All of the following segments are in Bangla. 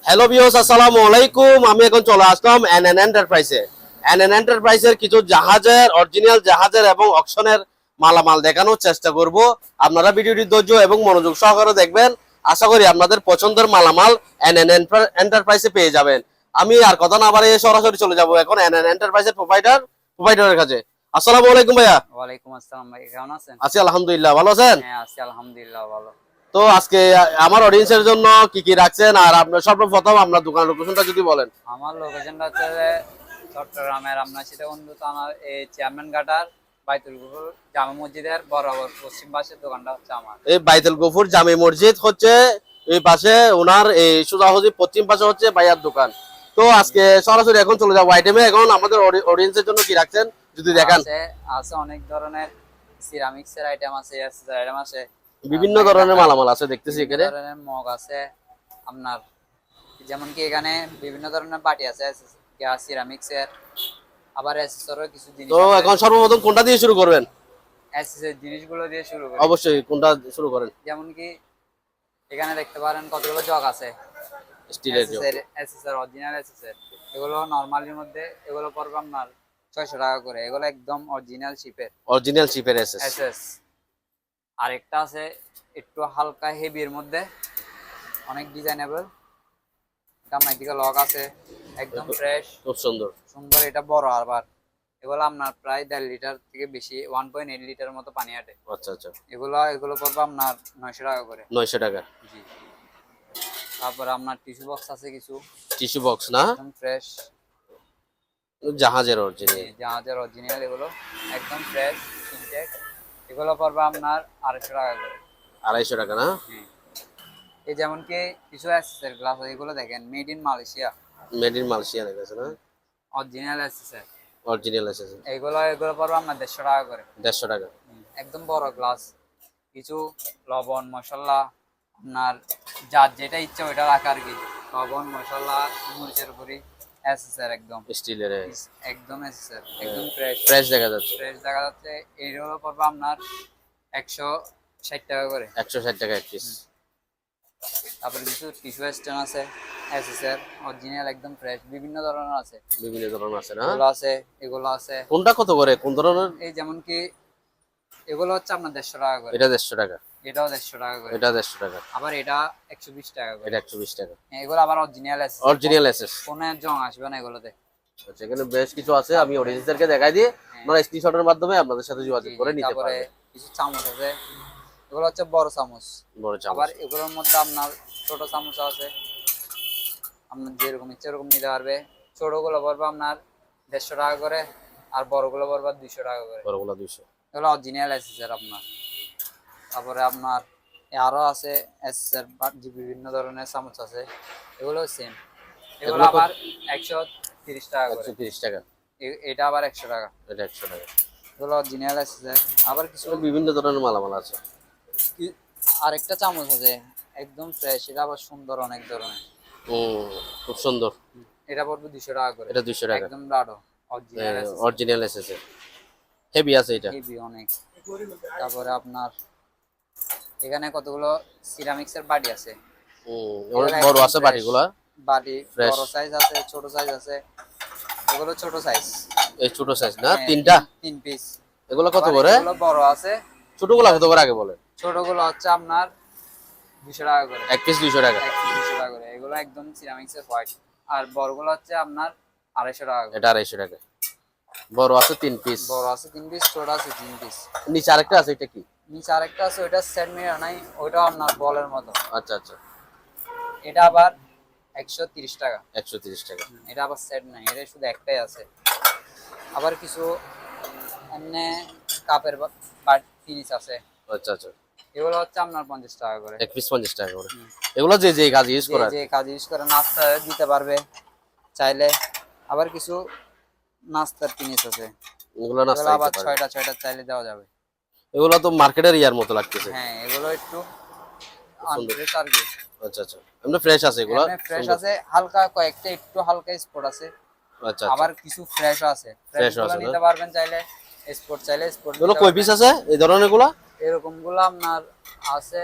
হ্যালো ভিউয়ার্স, আসসালামু আলাইকুম। আমি এখন চলে আসলাম এনএন এন্টারপ্রাইজে। এনএন এন্টারপ্রাইজের কিছু জাহাজের, অরিজিনাল জাহাজের এবং অকশনের মালামাল দেখানোর চেষ্টা করব। আপনারা ভিডিওটি ধৈর্য এবং মনোযোগ সহকারে দেখবেন। আশা করি আপনাদের পছন্দের মালামাল এনএন এন্টারপ্রাইজে পেয়ে যাবেন। আমি আর কথা না বাড়িয়ে সরাসরি চলে যাব এখন এনএন এন্টারপ্রাইজের প্রোভাইডারের কাছে। আসসালামু আলাইকুম ভাইয়া। ওয়ালাইকুম আসসালাম ভাই, কেমন আছেন? আছি আলহামদুলিল্লাহ, ভালো আছেন? হ্যাঁ আছি আলহামদুলিল্লাহ ভালো। তো আজকে আমার অডিয়েন্সের জন্য কি কি রাখছেন, আর আপনার সর্বপ্রথম আপনার দোকানের লোকেশনটা যদি বলেন। আমার লোকেশনটা হচ্ছে যে চট্টগ্রামের আপনার সীতাকুণ্ড থানার এই চেয়ারম্যান ঘাটার বাইতুল গফুর জামে মসজিদের বরাবর পশ্চিম পাশের দোকানটা হচ্ছে আমার। এই বাইতুল গফুর জামে মসজিদ হচ্ছে এই পাশে, ওনার এই সোজাসুজি পশ্চিম পাশে হচ্ছে ভাইয়ার দোকান। তো আজকে সরাসরি এখন চলে যাবো আইটেমে। এখন আমাদের অডিয়েন্সের জন্য কি রাখছেন যদি দেখান। আছে অনেক ধরনের সিরামিক্সের আইটেম আছে, এসএসআর আইটেম আছে, বিভিন্ন ধরনের মালামাল আছে দেখতেছি এখানে। ধরনের মগ আছে আপনার, যেমন কি এখানে বিভিন্ন ধরনের বাটি আছে সিরামিক্সের, আবার এসএসআরও কিছু জিনিস। তো এখন সর্বপ্রথম কোনটা দিয়ে শুরু করবেন? এসএসআর জিনিসগুলো দিয়ে শুরু করি। অবশ্যই, কোনটা শুরু করেন? যেমন কি এখানে দেখতে পারেন কতগুলো জগ আছে স্টিলের জগ, এসএসআর অরিজিনাল এসএসআর। এগুলো নরমালির মধ্যে এগুলো পড়বে আপনার 600 টাকা করে। এগুলো একদম অরিজিনাল শিপের, অরিজিনাল শিপের এসএস। এসএস। আরেকটা আছে একটু হালকা হেভির মধ্যে, অনেক ডিজাইনেবল, এটা মাইটিকা লক আছে, একদম ফ্রেশ, খুব সুন্দর সুন্দর। এটা বড় আবার, এগুলো আপনার প্রায় 1.5 লিটার থেকে বেশি, 1.8 লিটার মতো পানি আটে। আচ্ছা আচ্ছা। এগুলো পড়বে আপনার 900 টাকা করে। 900 টাকা। জি। তারপরে আপনার টিস্যু বক্স আছে কিছু, টিস্যু বক্স না, একদম ফ্রেশ, জাহাজের অরিজিনাল। জাহাজের অরিজিনাল, এগুলো একদম ফ্রেশ ইনটেক। এগুলো পড়বে আপনার 250 টাকা করে। 250 টাকা না? এই যেমন কি কিছু এসএসআর গ্লাস আছে, এগুলো দেখেন made in Malaysia, made in Malaysia লেখা না, অরিজিনাল এসএসআর। Original SS. এগুলো পড়বে আপনার 150 টাকা করে। 150 টাকা। একদম বড় গ্লাস। কিছু লবণ মশলা আপনার যার যেটা ইচ্ছা ওইটা রাখা আর কি, লবণ মশলা মরিচের উপরই এসএসআর, একদম স্টিলের, একদম এসএসআর, একদম ফ্রেশ ফ্রেশ দেখা যাচ্ছে। ফ্রেশ দেখা যাচ্ছে। এইগুলো পড়বে আপনার 160 টাকা করে। 160 টাকা এক পিস। তারপরে কিছু টিস্যু স্ট্যান্ড আছে এসএসআর অরিজিনাল, একদম ফ্রেশ, বিভিন্ন ধরনের আছে। বিভিন্ন ধরনের আছে না? এগুলো আছে, এগুলো আছে। কোনটা কত করে, কোন ধরনের? এই যেমন কি এগুলো হচ্ছে আপনার 150 টাকা করে। এটা 150 টাকা। এটাও 150 টাকা করে। এটা 150 টাকা। আবার এটা 120 টাকা করে। এটা 120 টাকা। এগুলো আবার অরিজিনাল আছে, অরিজিনাল এসএস। কোনো জং আসবে না এগুলোতে। আচ্ছা, এখানে বেশ কিছু আছে, আমি অডিয়েন্সদেরকে দেখাই দিয়ে আপনারা স্ক্রিনশটের মাধ্যমে আপনাদের সাথে যোগাযোগ করে নিতে তারপরে পারবেন। কিছু চামচ আছে, এগুলো হচ্ছে বড় চামচ। বড় চামচ। আবার এগুলোর মধ্যে আপনার ছোট চামচ আছে, আপনার যেরকম ইচ্ছে এরকম নিতে পারবে। ছোটগুলো পড়বে আপনার 150 টাকা করে, আর বড়গুলো পড়বে 200 টাকা করে। বড়গুলো 200। এগুলো অরিজিনাল এসএসআর আপনার। তারপরে আপনার আরো আছে এসএসআর বিভিন্ন ধরনের চামচ আছে, এগুলো সেম। এগুলো আবার 130 টাকা করে। 130 টাকা। এটা আবার 100 টাকা। এটা 100 টাকা। এগুলো অরিজিনাল এসএসআর। আবার কিছু বিভিন্ন ধরনের মালামাল আছে। আরেকটা চামচ আছে একদম ফ্রেশ, এটা আবার সুন্দর অনেক ধরনের। খুব সুন্দর। এটা পড়বে 200 টাকা করে। এটা 200 টাকা। একদম Lado original original SS. Heavy আছে এটা। হেভি অনেক। তারপরে আপনার এখানে কতগুলো সিরামিক্সের বাটি আছে। অনেক বড় আছে বাটিগুলো। বাটি বড় সাইজ আছে, ছোট সাইজ আছে। এগুলো ছোট সাইজ। এই ছোট সাইজ না, তিনটা 3 পিস। এগুলো কত করে? এগুলো বড় আছে। ছোটগুলো কত করে আগে বলেন? ছোটগুলো হচ্ছে আপনার 200 টাকা করে। এক পিস 200 টাকা। এক পিস 200 টাকা করে। এগুলো একদম সিরামিক্সের হোয়াইট। আর বড়গুলো হচ্ছে আপনার 250 টাকা করে। এটা 250 টাকা। বড় আছে 3 পিস। বড় আছে 3 পিস, ছোট আছে 3 পিস। নিচে আরেকটা আছে, এটা কি? নিচে আরেকটা আছে, ওইটা সেট মিরর নাই, ওইটা আপনার বলের মতো। আচ্ছা আচ্ছা। এটা আবার 130 টাকা। 130 টাকা। এটা আবার সেট নাই, এটা শুধু একটাই আছে। আবার কিছু এমনি কাপের জিনিস আছে। আচ্ছা আচ্ছা। এগুলো হচ্ছে আপনার 50 টাকা করে। এক পিস 50 টাকা করে। এগুলো যে যে কাজ ইউজ করা, যে কাজ ইউজ করে নাস্তা দিতে পারবে চাইলে। আবার কিছু নাস্তার জিনিস আছে, এগুলো নাস্তা আবার দিতে পারবে। 6টা চাইলে দেওয়া যাবে। এগুলো তো মার্কেটের ইয়ার মতো লাগতেছে। হ্যাঁ, এগুলো একটু আনফ্রেশ আর কি। আচ্ছা আচ্ছা। এমনি ফ্রেশ আছে এগুলো? ফ্রেশ আছে, হালকা কয়েকটা একটু হালকা স্পট আছে। আচ্ছা। আবার কিছু ফ্রেশ আছে, ফ্রেশগুলো নিতে পারবেন চাইলে। স্পট চাইলে স্পট। এগুলো কয় পিস আছে এই ধরনের গুলো? এরকম গুলো আপনার আছে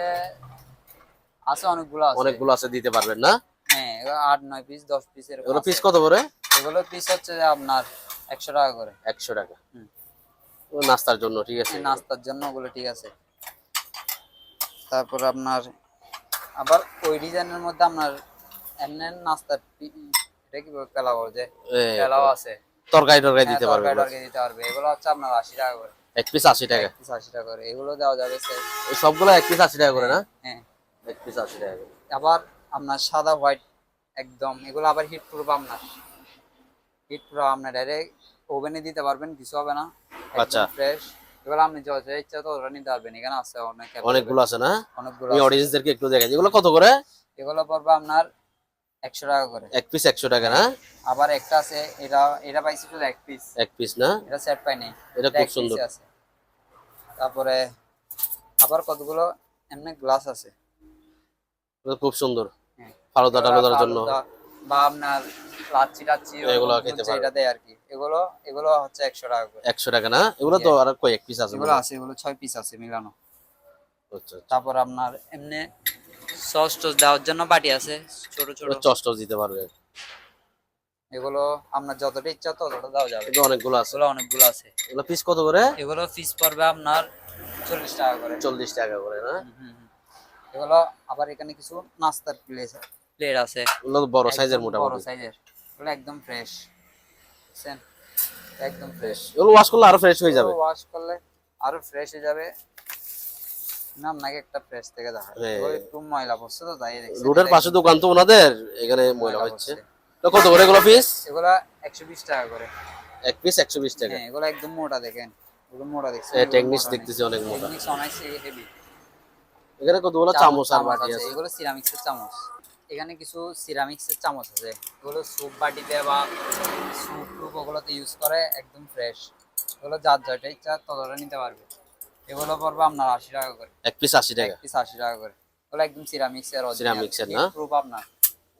অনেকগুলো আছে। অনেকগুলো আছে, দিতে পারবেন না? হ্যাঁ, এগুলো 8-9 পিস 10 পিস এরকম এগুলো পিস আছে। কত করে? এগুলো পিস হচ্ছে যে আপনার 100 টাকা করে। 100 টাকা। হুম। ও নাস্তার জন্য ঠিক আছে। এই নাস্তার জন্য ওগুলো ঠিক আছে। তারপর আপনার আবার ওই ডিজাইনের মধ্যে আপনার এমনি নাস্তার এটা কি পেলাও যে এ, পেলাও আছে। তরকারি টরকারি হ্যাঁ দিতে পারবে তরকারি এগুলো। টরকারি দিতে পারবে। এগুলো হচ্ছে আপনার 80 টাকা করে। এক পিস 80 টাকা। এক পিস 80 টাকা করে। এগুলো দেওয়া যাবে স্যার। এই সবগুলো এক পিস 80 টাকা করে না? হ্যাঁ। এক পিস 80 টাকা করে। আবার আপনার সাদা হোয়াইট একদম এগুলো আবার হিট প্রুফ আপনার। হিট প্রুফ আপনার ডাইরেক্ট ওভেনে দিতে পারবেন, কিছু হবে না। আচ্ছা। ফ্রেশ। এগুলো আপনি যত ইচ্ছা তো ওরা নিতে পারবেন। এখানে আছে অনেক অনেকগুলো আছে না? অনেকগুলো আমি আছে। অডিয়েন্সদেরকে একটু দেখাই। এগুলো কত করে? এগুলো পড়বে আপনার 100 টাকা করে। এক পিস 100 টাকা না? আবার একটা আছে এটা এটা পাইছি শুধু এক পিস। এক পিস না? এটা সেট পাই নাই। এটা খুব এক piece সুন্দর। আছে। তারপরে আবার কতগুলো এমনি গ্লাস আছে। এটা খুব সুন্দর। হ্যাঁ। ফালুদা টালুদার জন্য। ফালুদা বা আপনার লাচ্ছি টাচ্ছি এগুলো ওরকম খেতে যেটা দেয় আর কি। এগুলো এগুলো হচ্ছে 100 টাকা করে। 100 টাকা না? এগুলো তো আর কয় এক পিস আছে এগুলো মনে হয়। আছে, এগুলো 6 পিস আছে মিলানো। আচ্ছা আচ্ছা। তারপর আপনার এমনি সস টস দেওয়ার জন্য বাটি আছে ছোট ছোট। এগুলো চস টস দিতে পারবে। এগুলো আপনার যতটা ইচ্ছা ততটা দেওয়া যাবে। এগুলো অনেকগুলো আছে। এগুলো অনেকগুলো আছে। এগুলো পিস কত করে? এগুলো পিস পড়বে আপনার 40 টাকা করে। 40 টাকা করে না? এগুলো আবার এখানে কিছু নাস্তার প্লেট আছে। এগুলো তো বড় সাইজের একদম বড় মোটামুটি। সাইজের। এগুলো একদম ফ্রেশ। বুঝছেন? একদম ফ্রেশ। এগুলো ওয়াশ করলে আরো ফ্রেশ হয়ে যাবে। ওয়াশ করলে আরো ফ্রেশ হয়ে যাবে। না আপনাকে একটা ফ্রেশ থেকে দেখায়। হ্যাঁ। এগুলো একটু ময়লা পড়ছে তো তাই দেখছেন। রোডের এটা পাশে একদম দোকান তো ওনাদের, এখানে ময়লা ময়লা হচ্ছে। পড়ছে। তো কত করে এগুলো পিস? এগুলো 120 টাকা করে। এক পিস 120 টাকা। হ্যাঁ এগুলো একদম মোটা দেখেন। এগুলো মোটা দেখছেন। এই টেকনিক্স দেখতেছি অনেক মোটা। টেকনিক্স অনেক হেভি। এখানে কতগুলো চামচ আর বাটি আছে। এগুলো সিরামিক্সের চামচ। এখানে কিছু সিরামিক্সের চামচ আছে। এগুলো স্যুপ বাটিতে বা স্যুপ টুপ ওগুলোতে ইউজ করে একদম ফ্রেশ। এগুলো যার যেটা ইচ্ছা ততটা নিতে পারবে। এগুলো পড়বে আপনার 80 টাকা করে। এক পিস 80 টাকা। এক পিস 80 টাকা করে। এগুলো একদম সিরামিক্সের অরিজিনাল। সিরামিক্সের না? হিট প্রুফ আপনার।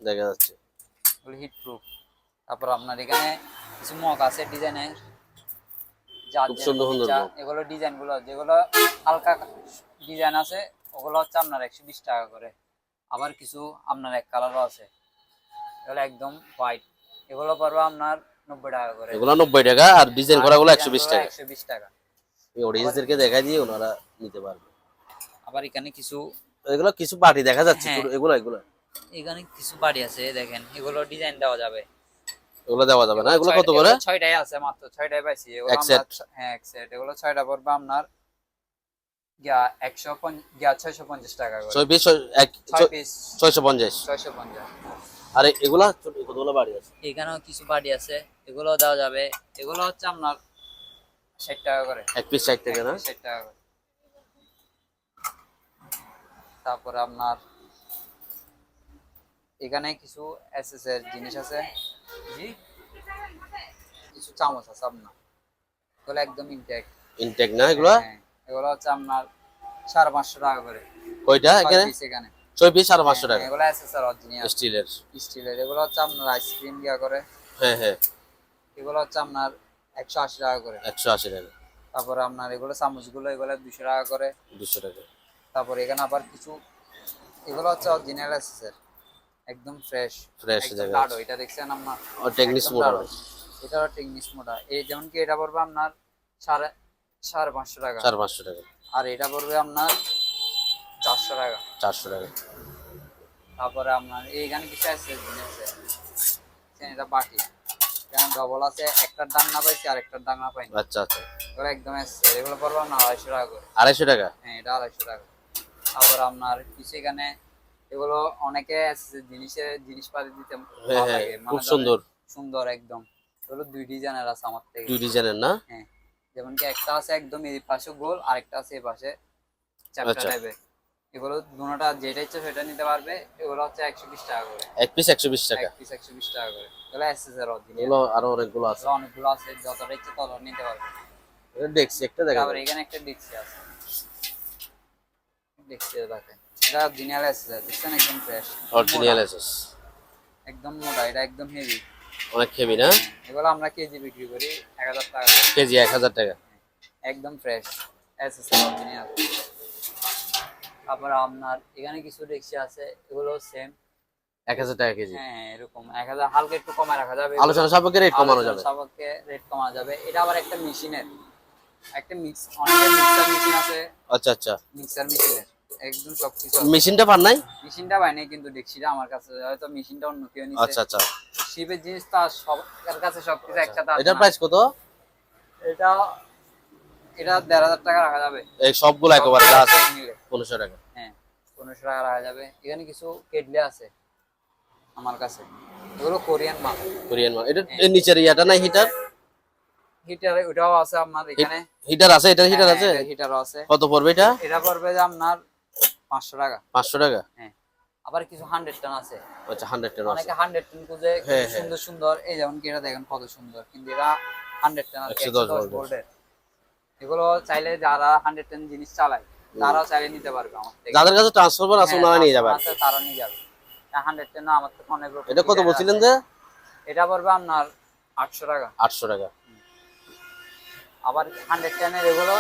দেখা যাচ্ছে। এগুলো হিট প্রুফ। তারপর আপনার এখানে কিছু মগ আছে ডিজাইনের। যার খুব যেরকম সুন্দর সুন্দর ইচ্ছা, মগ। এগুলো ডিজাইনগুলো যেগুলো হালকা ডিজাইন আছে ওগুলো হচ্ছে আপনার 120 টাকা করে। আবার কিছু আপনার এক কালারও আছে। এগুলো একদম হোয়াইট। এগুলো পড়বে আপনার 90 টাকা করে। এগুলো 90 টাকা আর ডিজাইন করা গুলো 120 টাকা। 120 টাকা। এই অডিয়েন্সদেরকে দেখাই দিয়ে ওনারা নিতে পারবে। আবার এখানে কিছু এগুলো কিছু বাটি দেখা যাচ্ছে। হ্যাঁ। এগুলো এগুলো এখানে কিছু বাড়ি আছে দেখেন। এগুলো ডিজাইন দেওয়া যাবে। এগুলো দেওয়া যাবে না? এগুলো কত করে? 6টাই আছে মাত্র 6টাই পাইছি। এগুলো এক আমরা সেট? হ্যাঁ এক সেট। এগুলো 6টা পড়বে আপনার 650 টাকা করে। 6 পিস 6 পিস 650। 650। আর এগুলা কতগুলো বাড়ি আছে? এখানেও কিছু বাড়ি আছে। এগুলো দেওয়া যাবে। এগুলো হচ্ছে আপনার 60 টাকা করে। এক পিস 60 টাকা না? 60 টাকা করে। তারপরে আপনার এখানে কিছু এসএস এর জিনিস আছে। জি কিছু চামচ আছে আপনার। এগুলো একদম ইনটেক। ইনটেক না এগুলা? হ্যাঁ এগুলো হচ্ছে আপনার 550 টাকা করে। কয়টা এখানে? 6 পিস এখানে। 6 পিস 550 টাকা। এগুলো এসএস এর অরিজিনাল স্টিলের। স্টিলের। এগুলো হচ্ছে আপনার আইসক্রিম দিয়া করে। হ্যাঁ হ্যাঁ। এগুলো হচ্ছে আপনার 180 টাকা করে। 180 টাকা। তারপরে আপনার এগুলো চামচগুলো এগুলো 200 টাকা করে। 200 টাকা। তারপরে এখানে আবার কিছু এগুলো হচ্ছে অরিজিনাল এসএস একদম ফ্রেশ। ফ্রেশ একদম জায়গা। দাঁড়ো এটা দেখছেন আপনার। ও টেকনিক্স একদম মোটা। দাঁড়ো। এটাও টেকনিক্স মোটা। এই যেমন কি এটা পড়বে আপনার 550 টাকা। 400 টাকা। আর এটা পড়বে আপনার 400 টাকা। 400 টাকা। তারপরে আপনার এইখানে কিছু আছে জিনিস আছে। এটা বাটি। এখানে ডবল আছে। একটার ডাংনা পাইছি আর একটার ডাংনা পাইনি। আচ্ছা আচ্ছা। এগুলো একদম এসছে। এগুলো পড়বে আপনার 250 টাকা করে। 250 টাকা। হ্যাঁ এটা 250 টাকা। তারপর আপনার কিছু এখানে এগুলো অনেকে জিনিসপাতি দিতে হ্যাঁ ভালো হ্যাঁ লাগে। খুব মানে সুন্দর। সুন্দর একদম। এগুলো 2 ডিজাইনের আছে আমার থেকে। 2 ডিজাইনের না? হ্যাঁ যেমন কি একটা আছে একদম এই পাশে গোল আর একটা আছে এই পাশে চ্যাপ্টা আচ্ছা। টাইপের। এগুলো দুটোটা যেটা ইচ্ছে সেটা নিতে পারবে। এগুলো হচ্ছে 120 টাকা করে। এক পিস 120 টাকা। এক পিস 120 টাকা করে। এগুলো এসএস এর অরিজিনাল। এগুলো আরো অনেকগুলো আছে। এগুলো অনেকগুলো আছে যতটা ইচ্ছে ততটা নিতে পারবে। এটা দেখছি একটা দেখা তারপর যায়। এখানে একটা ডিক্সি আছে। ডিক্সি দেখেন। এটা অরিজিনাল এসএস দেখছেন একদম ফ্রেশ। Original SS. একদম মোটা। এটা একদম হেভি। অনেক হেভি না? এগুলো আমরা কেজি বিক্রি করি 1000 টাকা করে। কেজি 1000 টাকা। একদম ফ্রেশ এসএস অরিজিনাল। তারপর আপনার এখানে কিছু ডেক্সি আছে। এগুলো সেম 1000 টাকা কেজি। হ্যাঁ এরকম 1000 হালকা একটু কমায় রাখা যাবে, আলোচনা সাপেক্ষে রেট কমানো যাবে। সাপেক্ষে রেট কমানো যাবে। এটা আবার একটা মেশিনের, একটা মিক্স, অনেকের মিক্সার মেশিন আছে, আচ্ছা আচ্ছা, মিক্সার মেশিনের একদম সবকিছু আছে। মেশিনটা পান নাই? মেশিনটা পাই নাই, কিন্তু ডেক্সিটা আমার কাছে, হয়তো মেশিনটা অন্য কেউ নিছে। আচ্ছা আচ্ছা, শিপের জিনিস তো আর সবার কাছে সবকিছু একসাথে আসে এটার না। প্রাইস কত? এটা এটা 1500 টাকা রাখা যাবে, এই সবগুলো একবারে যা আছে নিলে। 1500 টাকা। হ্যাঁ 1500 টাকা রাখা যাবে। এখানে কিছু কেটলি আছে আমার কাছে, এগুলো কোরিয়ান মাল। কোরিয়ান মাল। এটা এর নিচের ইয়াটা নাই হিটার? হিটার ওটাও আছে আপনার এখানে। হিটার আছে, এটা হিটার আছে? হিটারও আছে। কত পড়বে এটা? এটা পড়বে যে আপনার 500 টাকা। 500 টাকা? হ্যাঁ আবার কিছু 100 টান আছে। আচ্ছা 100 টাকা আছে। অনেকে 100 টান খুঁজে, হ্যাঁ, হ্যাঁ। সুন্দর সুন্দর, এই যেমন কি এটা দেখেন কত সুন্দর, কিন্তু এরা 100 টান আছে, 110 110 ভোল্টের। এগুলো চাইলে যারা 100 টান জিনিস চালায় তারাও চাইলে নিতে পারবে আমার থেকে। যাদের কাছে ট্রান্সফরমার আছে হ্যাঁ, ওনারা নিয়ে যাবে। আছে, তারা নিয়ে যাবে। 100 টান না, আমার থেকে অনেক রকম। এটা কত বলছিলেন যে? এটা পড়বে আপনার 800 টাকা। 800 টাকা। আবার 100 টানের এগুলো,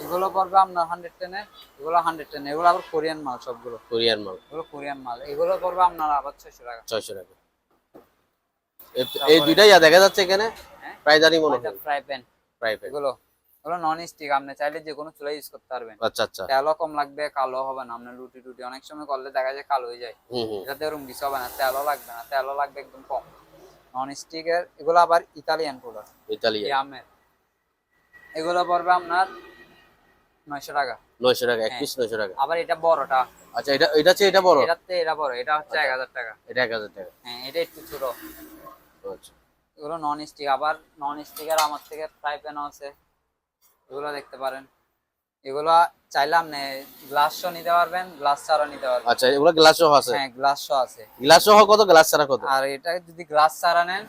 এগুলো পড়বে আপনার 100 টানের, এগুলো 100 টান, এগুলো আবার কোরিয়ান মাল সবগুলো। কোরিয়ান মাল। এগুলো কোরিয়ান মাল, এগুলো পড়বে আপনার আবার 600 টাকা। 600 টাকা। এই দুইটাই দেখা যাচ্ছে এখানে হ্যাঁ প্রায় জানি মনে এটা হয়। Fry pan. প্রায় প্রায়। এগুলো এগুলো নন স্টিক, আপনি চাইলে যে কোনো চুলা ইউজ করতে পারবেন। আচ্ছা আচ্ছা। তেলও কম লাগবে, কালো হবে না। আপনার রুটি টুটি অনেক সময় করলে দেখা যায় কালো হয়ে যায়, হুম হুম। এটাতে ওরকম কিছু হবে না। তেলও লাগবে না, তেলও লাগবে একদম কম। নন স্টিকের এগুলো আবার ইতালিয়ান প্রোডাক্ট, ইতালিয়ান। ইয়ামের। এগুলো পড়বে আপনার 900 টাকা। 900 টাকা, এক পিস 900 টাকা। আবার এটা বড়টা, আচ্ছা এটা চেয়ে এটা বড়? এটাতে এটা বড়, এটা হচ্ছে 1000 টাকা। এটা 1000 টাকা। হ্যাঁ এটা একটু ছোট। আচ্ছা। এগুলো নন স্টিক। আবার নন স্টিকের আমার থেকে ফ্রাই প্যানও আছে, এগুলো দেখতে পারেন। এগুলো চাইলে আপনি গ্লাস সহ নিতে পারবেন, গ্লাস ছাড়াও নিতে পারবেন। আচ্ছা এগুলো গ্লাস সহ আছে? হ্যাঁ গ্লাস সহ আছে। গ্লাস সহ কত, গ্লাস ছাড়া কত? আর এটা যদি গ্লাস ছাড়া নেন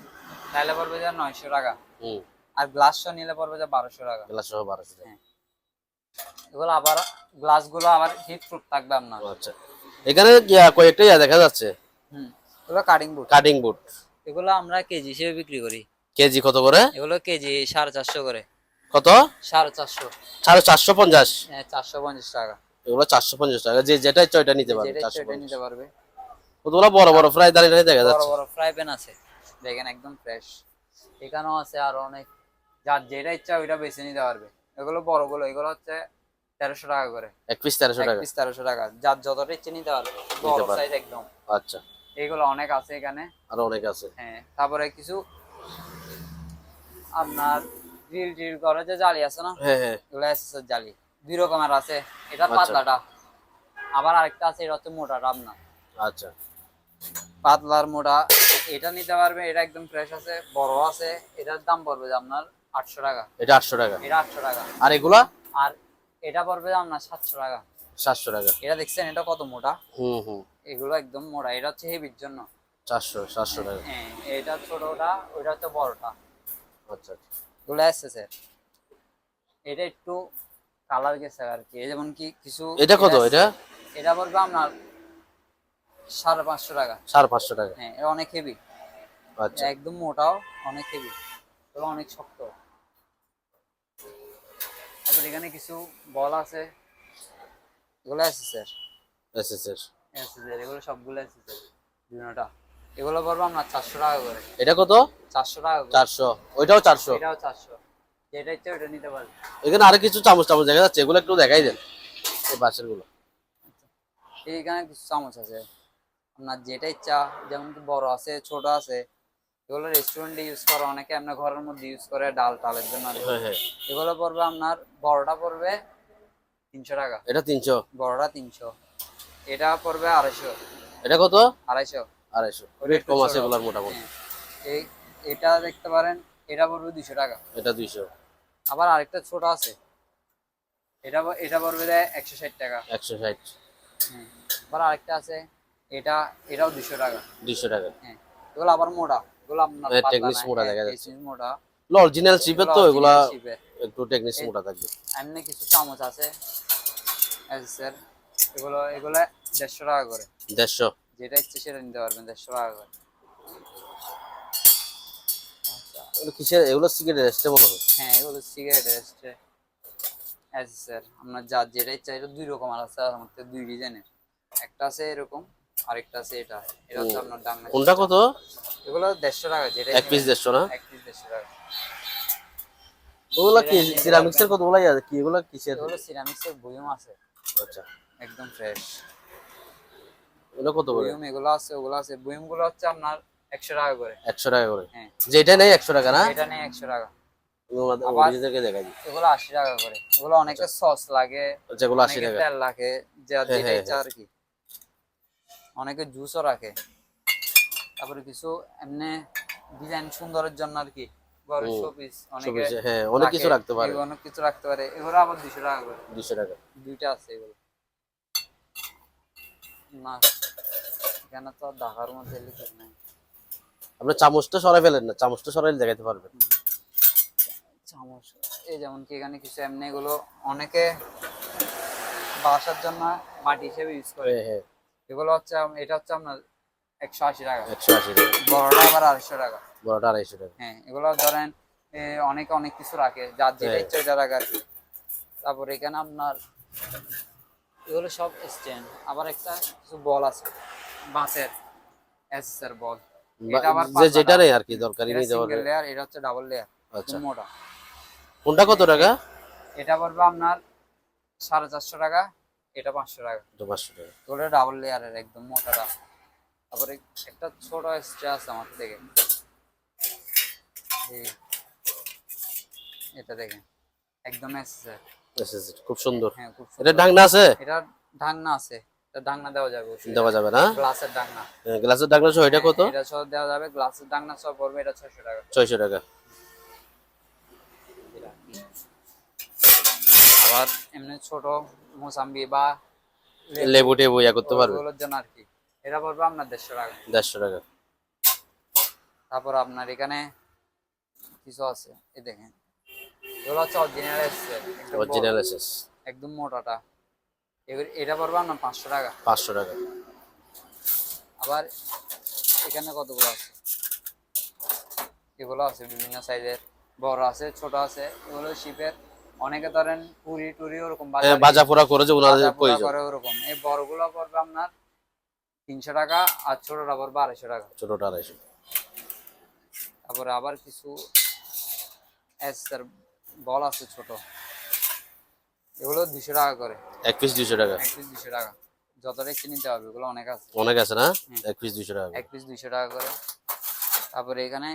তাহলে পড়বে যে 900 টাকা, হুম। আর গ্লাস সহ নিলে পড়বে যে 1200 টাকা। গ্লাস সহ 1200 টাকা। হ্যাঁ এগুলো আবার গ্লাস গুলো আবার হিট প্রুফ থাকবে আপনার। আচ্ছা এখানে কয়েকটা দেখা যাচ্ছে। এগুলো কাটিং বোর্ড। Cutting board. এগুলো আমরা কেজি হিসেবে বিক্রি করি। কেজি কত করে? এগুলো কেজি 450 করে। কত? 450। 450? হ্যাঁ 450 টাকা। এগুলো 450 টাকা। যে যেটা ইচ্ছা ওইটা নিতে পারবে। যেটা ইচ্ছা ওটা 450 নিতে পারবে। কতগুলো বড় বড় ফ্রাই দাঁড়িয়ে দেখা বড় যাচ্ছে। বড় ফ্রাই প্যান আছে, দেখেন একদম ফ্রেশ। এখানেও আছে আরো অনেক, যার যেটা ইচ্ছা ওইটা বেছে নিতে পারবে। এগুলো বড়গুলো, এগুলো হচ্ছে 1300 টাকা করে। এক পিস 1300 টাকা। এক পিস 1300 টাকা, যার যতটা ইচ্ছে নিতে পারবে, বড় সাইজ একদম। আচ্ছা এগুলো অনেক আছে এখানে, আরো অনেক আছে। হ্যাঁ। তারপরে কিছু আপনার গ্রিল টিল করে যে জালি আছে না, হ্যাঁ হ্যাঁ। এগুলো এসএসএর জালি 2 রকমের আছে। এটা পাতলাটা, আবার আরেকটা আছে এটা হচ্ছে মোটাটা আপনার। আচ্ছা পাতলার মোটা এটা নিতে পারবে, এটা একদম ফ্রেশ আছে, বড় আছে। এটার দাম পড়বে যে আপনার 800 টাকা। এটা 800 টাকা। এটা 800 টাকা। আর এগুলা? আর এটা পড়বে যে আপনার 700 টাকা। 700 টাকা। এটা দেখছেন এটা কত মোটা? হুম হুম। এগুলো একদম মোটা, এটা হচ্ছে হেভির জন্য। 700 টাকা। হ্যাঁ এটা ছোটটা, ওইটা হচ্ছে বড়টা। আচ্ছা এগুলো এসএসএর। এটা একটু কালার গেছে আর কি, যেমন কি কিছু। এটা কত? এটা এটা পড়বে আপনার 550 টাকা। 550 টাকা। হ্যাঁ এটা অনেক হেভি, আচ্ছা একদম মোটাও, অনেক হেভি, এগুলো অনেক শক্ত। তারপর এখানে কিছু বল আছে, এগুলো এসএসএর। এসএসএর। এসএসএর এগুলো সবগুলো এসএসএর দুটোটা। এগুলো পড়বে আপনার 400 টাকা করে। এটা কত? 400 টাকা করে। 400। ওইটাও 400? এটাও 400। যেটা ইচ্ছে ওটা নিতে পারবে। এখানে আরো কিছু চামচ চামচ দেখা যাচ্ছে, এগুলো একটু দেখাই দেন, এই বাসের গুলো। এইখানে কিছু চামচ আছে, আপনার যেটা ইচ্ছা, যেমন কি বড় আছে, ছোট আছে। এগুলো রেস্টুরেন্টে ইউজ করে অনেকে, আপনার ঘরের মধ্যে ইউজ করে ডাল টালের জন্য। হ্যাঁ হ্যাঁ। এগুলো পড়বে আপনার, বড়টা পড়বে 300 টাকা। এটা 300? বড়টা 300। এটা পড়বে 250। এটা কত? 250। 250। রেট কম আছে এগুলার মোটামুটি। এই এটা দেখতে পারেন, এটা পড়বে 200 টাকা। এটা 200। আবার আরেকটা ছোট আছে, এটা এটা পড়বে 160 টাকা। 160। আবার আরেকটা আছে, এটা এটাও 200 টাকা। 200 টাকা। হ্যাঁ এগুলো আবার মোটা, এগুলো আপনার টেকনিক্স মোটা দেখা যাচ্ছে। টেকনিক্স মোটা। অরিজিনাল শিপের তো এগুলা একটু টেকনিক্স মোটা থাকবে। এমনি কিছু চামচ আছে স্যার, এগুলো এগুলো 150 টাকা করে। 150? যেটা ইচ্ছে সেটা নিতে পারবেন 150 টাকা করে। এগুলো কিসের? এগুলো সিগারেট রেস্টে মনে হয়। হ্যাঁ এগুলো সিগারেট রেস্টে স্যার। আপনার যার যেটা ইচ্ছা, এটা 2 রকম আছে, আমার মধ্যে 2 ডিজাইনের। একটা আছে এরকম, আরেকটা আছে এটা, এটা হচ্ছে আপনার ডাংনা কোনটা সিস্টেম। কত? এগুলো 150 টাকা, যেটা এক পিস 150 না? এক পিস 150 টাকা। ওগুলা কি যেটা নিতে সিরামিক্সের পারবেন। কতগুলাই আছে কি, এগুলা কিসের? এগুলো সিরামিক্সের বুয়ুম আছে, আচ্ছা, একদম ফ্রেশ ওগুলা কত করে? বুয়ুম। এগুলো আছে, ওগুলো আছে। বুয়ুম গুলো হচ্ছে আপনার 100 টাকা করে। 100 টাকা করে? হ্যাঁ, যেটা নেই 100 টাকা না? এটা নেই 100 টাকা। তোমাদের আবার অরিজিনালকে দেখাই দিই। এগুলো 80 টাকা করে। এগুলো অনেকে সস লাগে, আচ্ছা, এগুলো 80 অনেকে টাকা। তেল লাগে, হ্যাঁ, যেটা হ্যাঁ, ইচ্ছা আর কি। অনেকে জুসও রাখে। তারপরে কিছু এমনি ডিজাইন সুন্দরের জন্য আর কি, ঘরের হুম, শোপিস অনেকে শোপিসে, হ্যাঁ, অনেক কিছু রাখতে পারে। অনেক কিছু রাখতে পারে। এগুলো আবার 200 টাকা করে। 200 টাকা। দুইটা আছে এগুলো। না, এখানে তো আর ঢাকার মধ্যে লিখে নাই। আপনি চামচটা সরাই ফেলেন না, চামচটা সরাইলে দেখাতে পারবেন। চামচ, এই যেমন কি এখানে কিছু এমনি এগুলো অনেকে বাসার জন্য মাটি হিসেবে ইউজ করে। হ্যাঁ, হ্যাঁ, এগুলো হচ্ছে এটা হচ্ছে আপনার 180 টাকা। 180 টাকা। বড়টা আবার 250 টাকা। বড়টা 250 টাকা। হ্যাঁ, এগুলো ধরেন অনেকে অনেক কিছু রাখে, যার যেটা হ্যাঁ। ইচ্ছা ওইটা রাখে আর কি। তারপর এখানে আপনার এগুলো সব স্ট্যান্ড। আবার একটা কিছু বল আছে বাঁশের, এসএসআর বল। এটা আবার যে যেটা নেই আর কি দরকারি এটা নিতে সিঙ্গেল পারবে। লেয়ার, এটা হচ্ছে ডাবল লেয়ার, আচ্ছা, মোটা। কোনটা কত টাকা? এটা পড়বে আপনার 450 টাকা, এটা 500 টাকা। 500 টাকা। ওটা ডাবল লেয়ারের একদম মোটাটা। তারপরে একটা ছোট স্ট্রে আছে আমার থেকে, এই এটা দেখেন, একদম এসএসআর। আচ্ছা, আচ্ছা, খুব সুন্দর। হ্যাঁ, খুব এটা সুন্দর। ঢাকনা আছে? এটা ঢাকনা আছে, এটা ঢাকনা দেওয়া যাবে, দেওয়া যাবে না? গ্লাসের ঢাকনা। গ্লাসের ঢাকনা সহ এটা কত? এটা সব দেওয়া যাবে, গ্লাসের ঢাকনা সব পড়বে এটা 600 টাকা। 600 টাকা। আবার এমনি ছোট মোসাম্বি বা লেবু টেবু ইয়া করতে পারবে? ওগুলোর জন্য আর কি, এটা পড়বে আপনার 150 টাকা। 150 টাকা। তারপর আপনার এখানে কিছু আছে, এই দেখেন, এগুলো হচ্ছে অরিজিনাল এসছে, অরিজিনাল এসএস। একদম মোটাটা। এটা পড়বে আপনার 500 টাকা। 500 টাকা। আবার এখানে কতগুলো আছে, এগুলো আছে বিভিন্ন সাইজের, বড় আছে ছোট আছে। এগুলো শিপের, অনেকে ধরেন পুরি টুরি ওরকম বাজা পোড়া করে যে ওনাদের ভাজা পোড়া প্রয়োজন। করে ওরকম। এই বড়গুলো পড়বে আপনার 300 টাকা, আর ছোটটা পড়বে 250 টাকা। ছোটটা 250। তারপরে আবার কিছু এসের বল আছে ছোট, এগুলো 200 টাকা করে। এক পিস 200 টাকা। এক পিস 200 টাকা, যতটা কিনতে হবে, এগুলো অনেক আছে। অনেক আছে না? এক পিস 200 টাকা। এক পিস 200 টাকা করে। তারপরে এখানে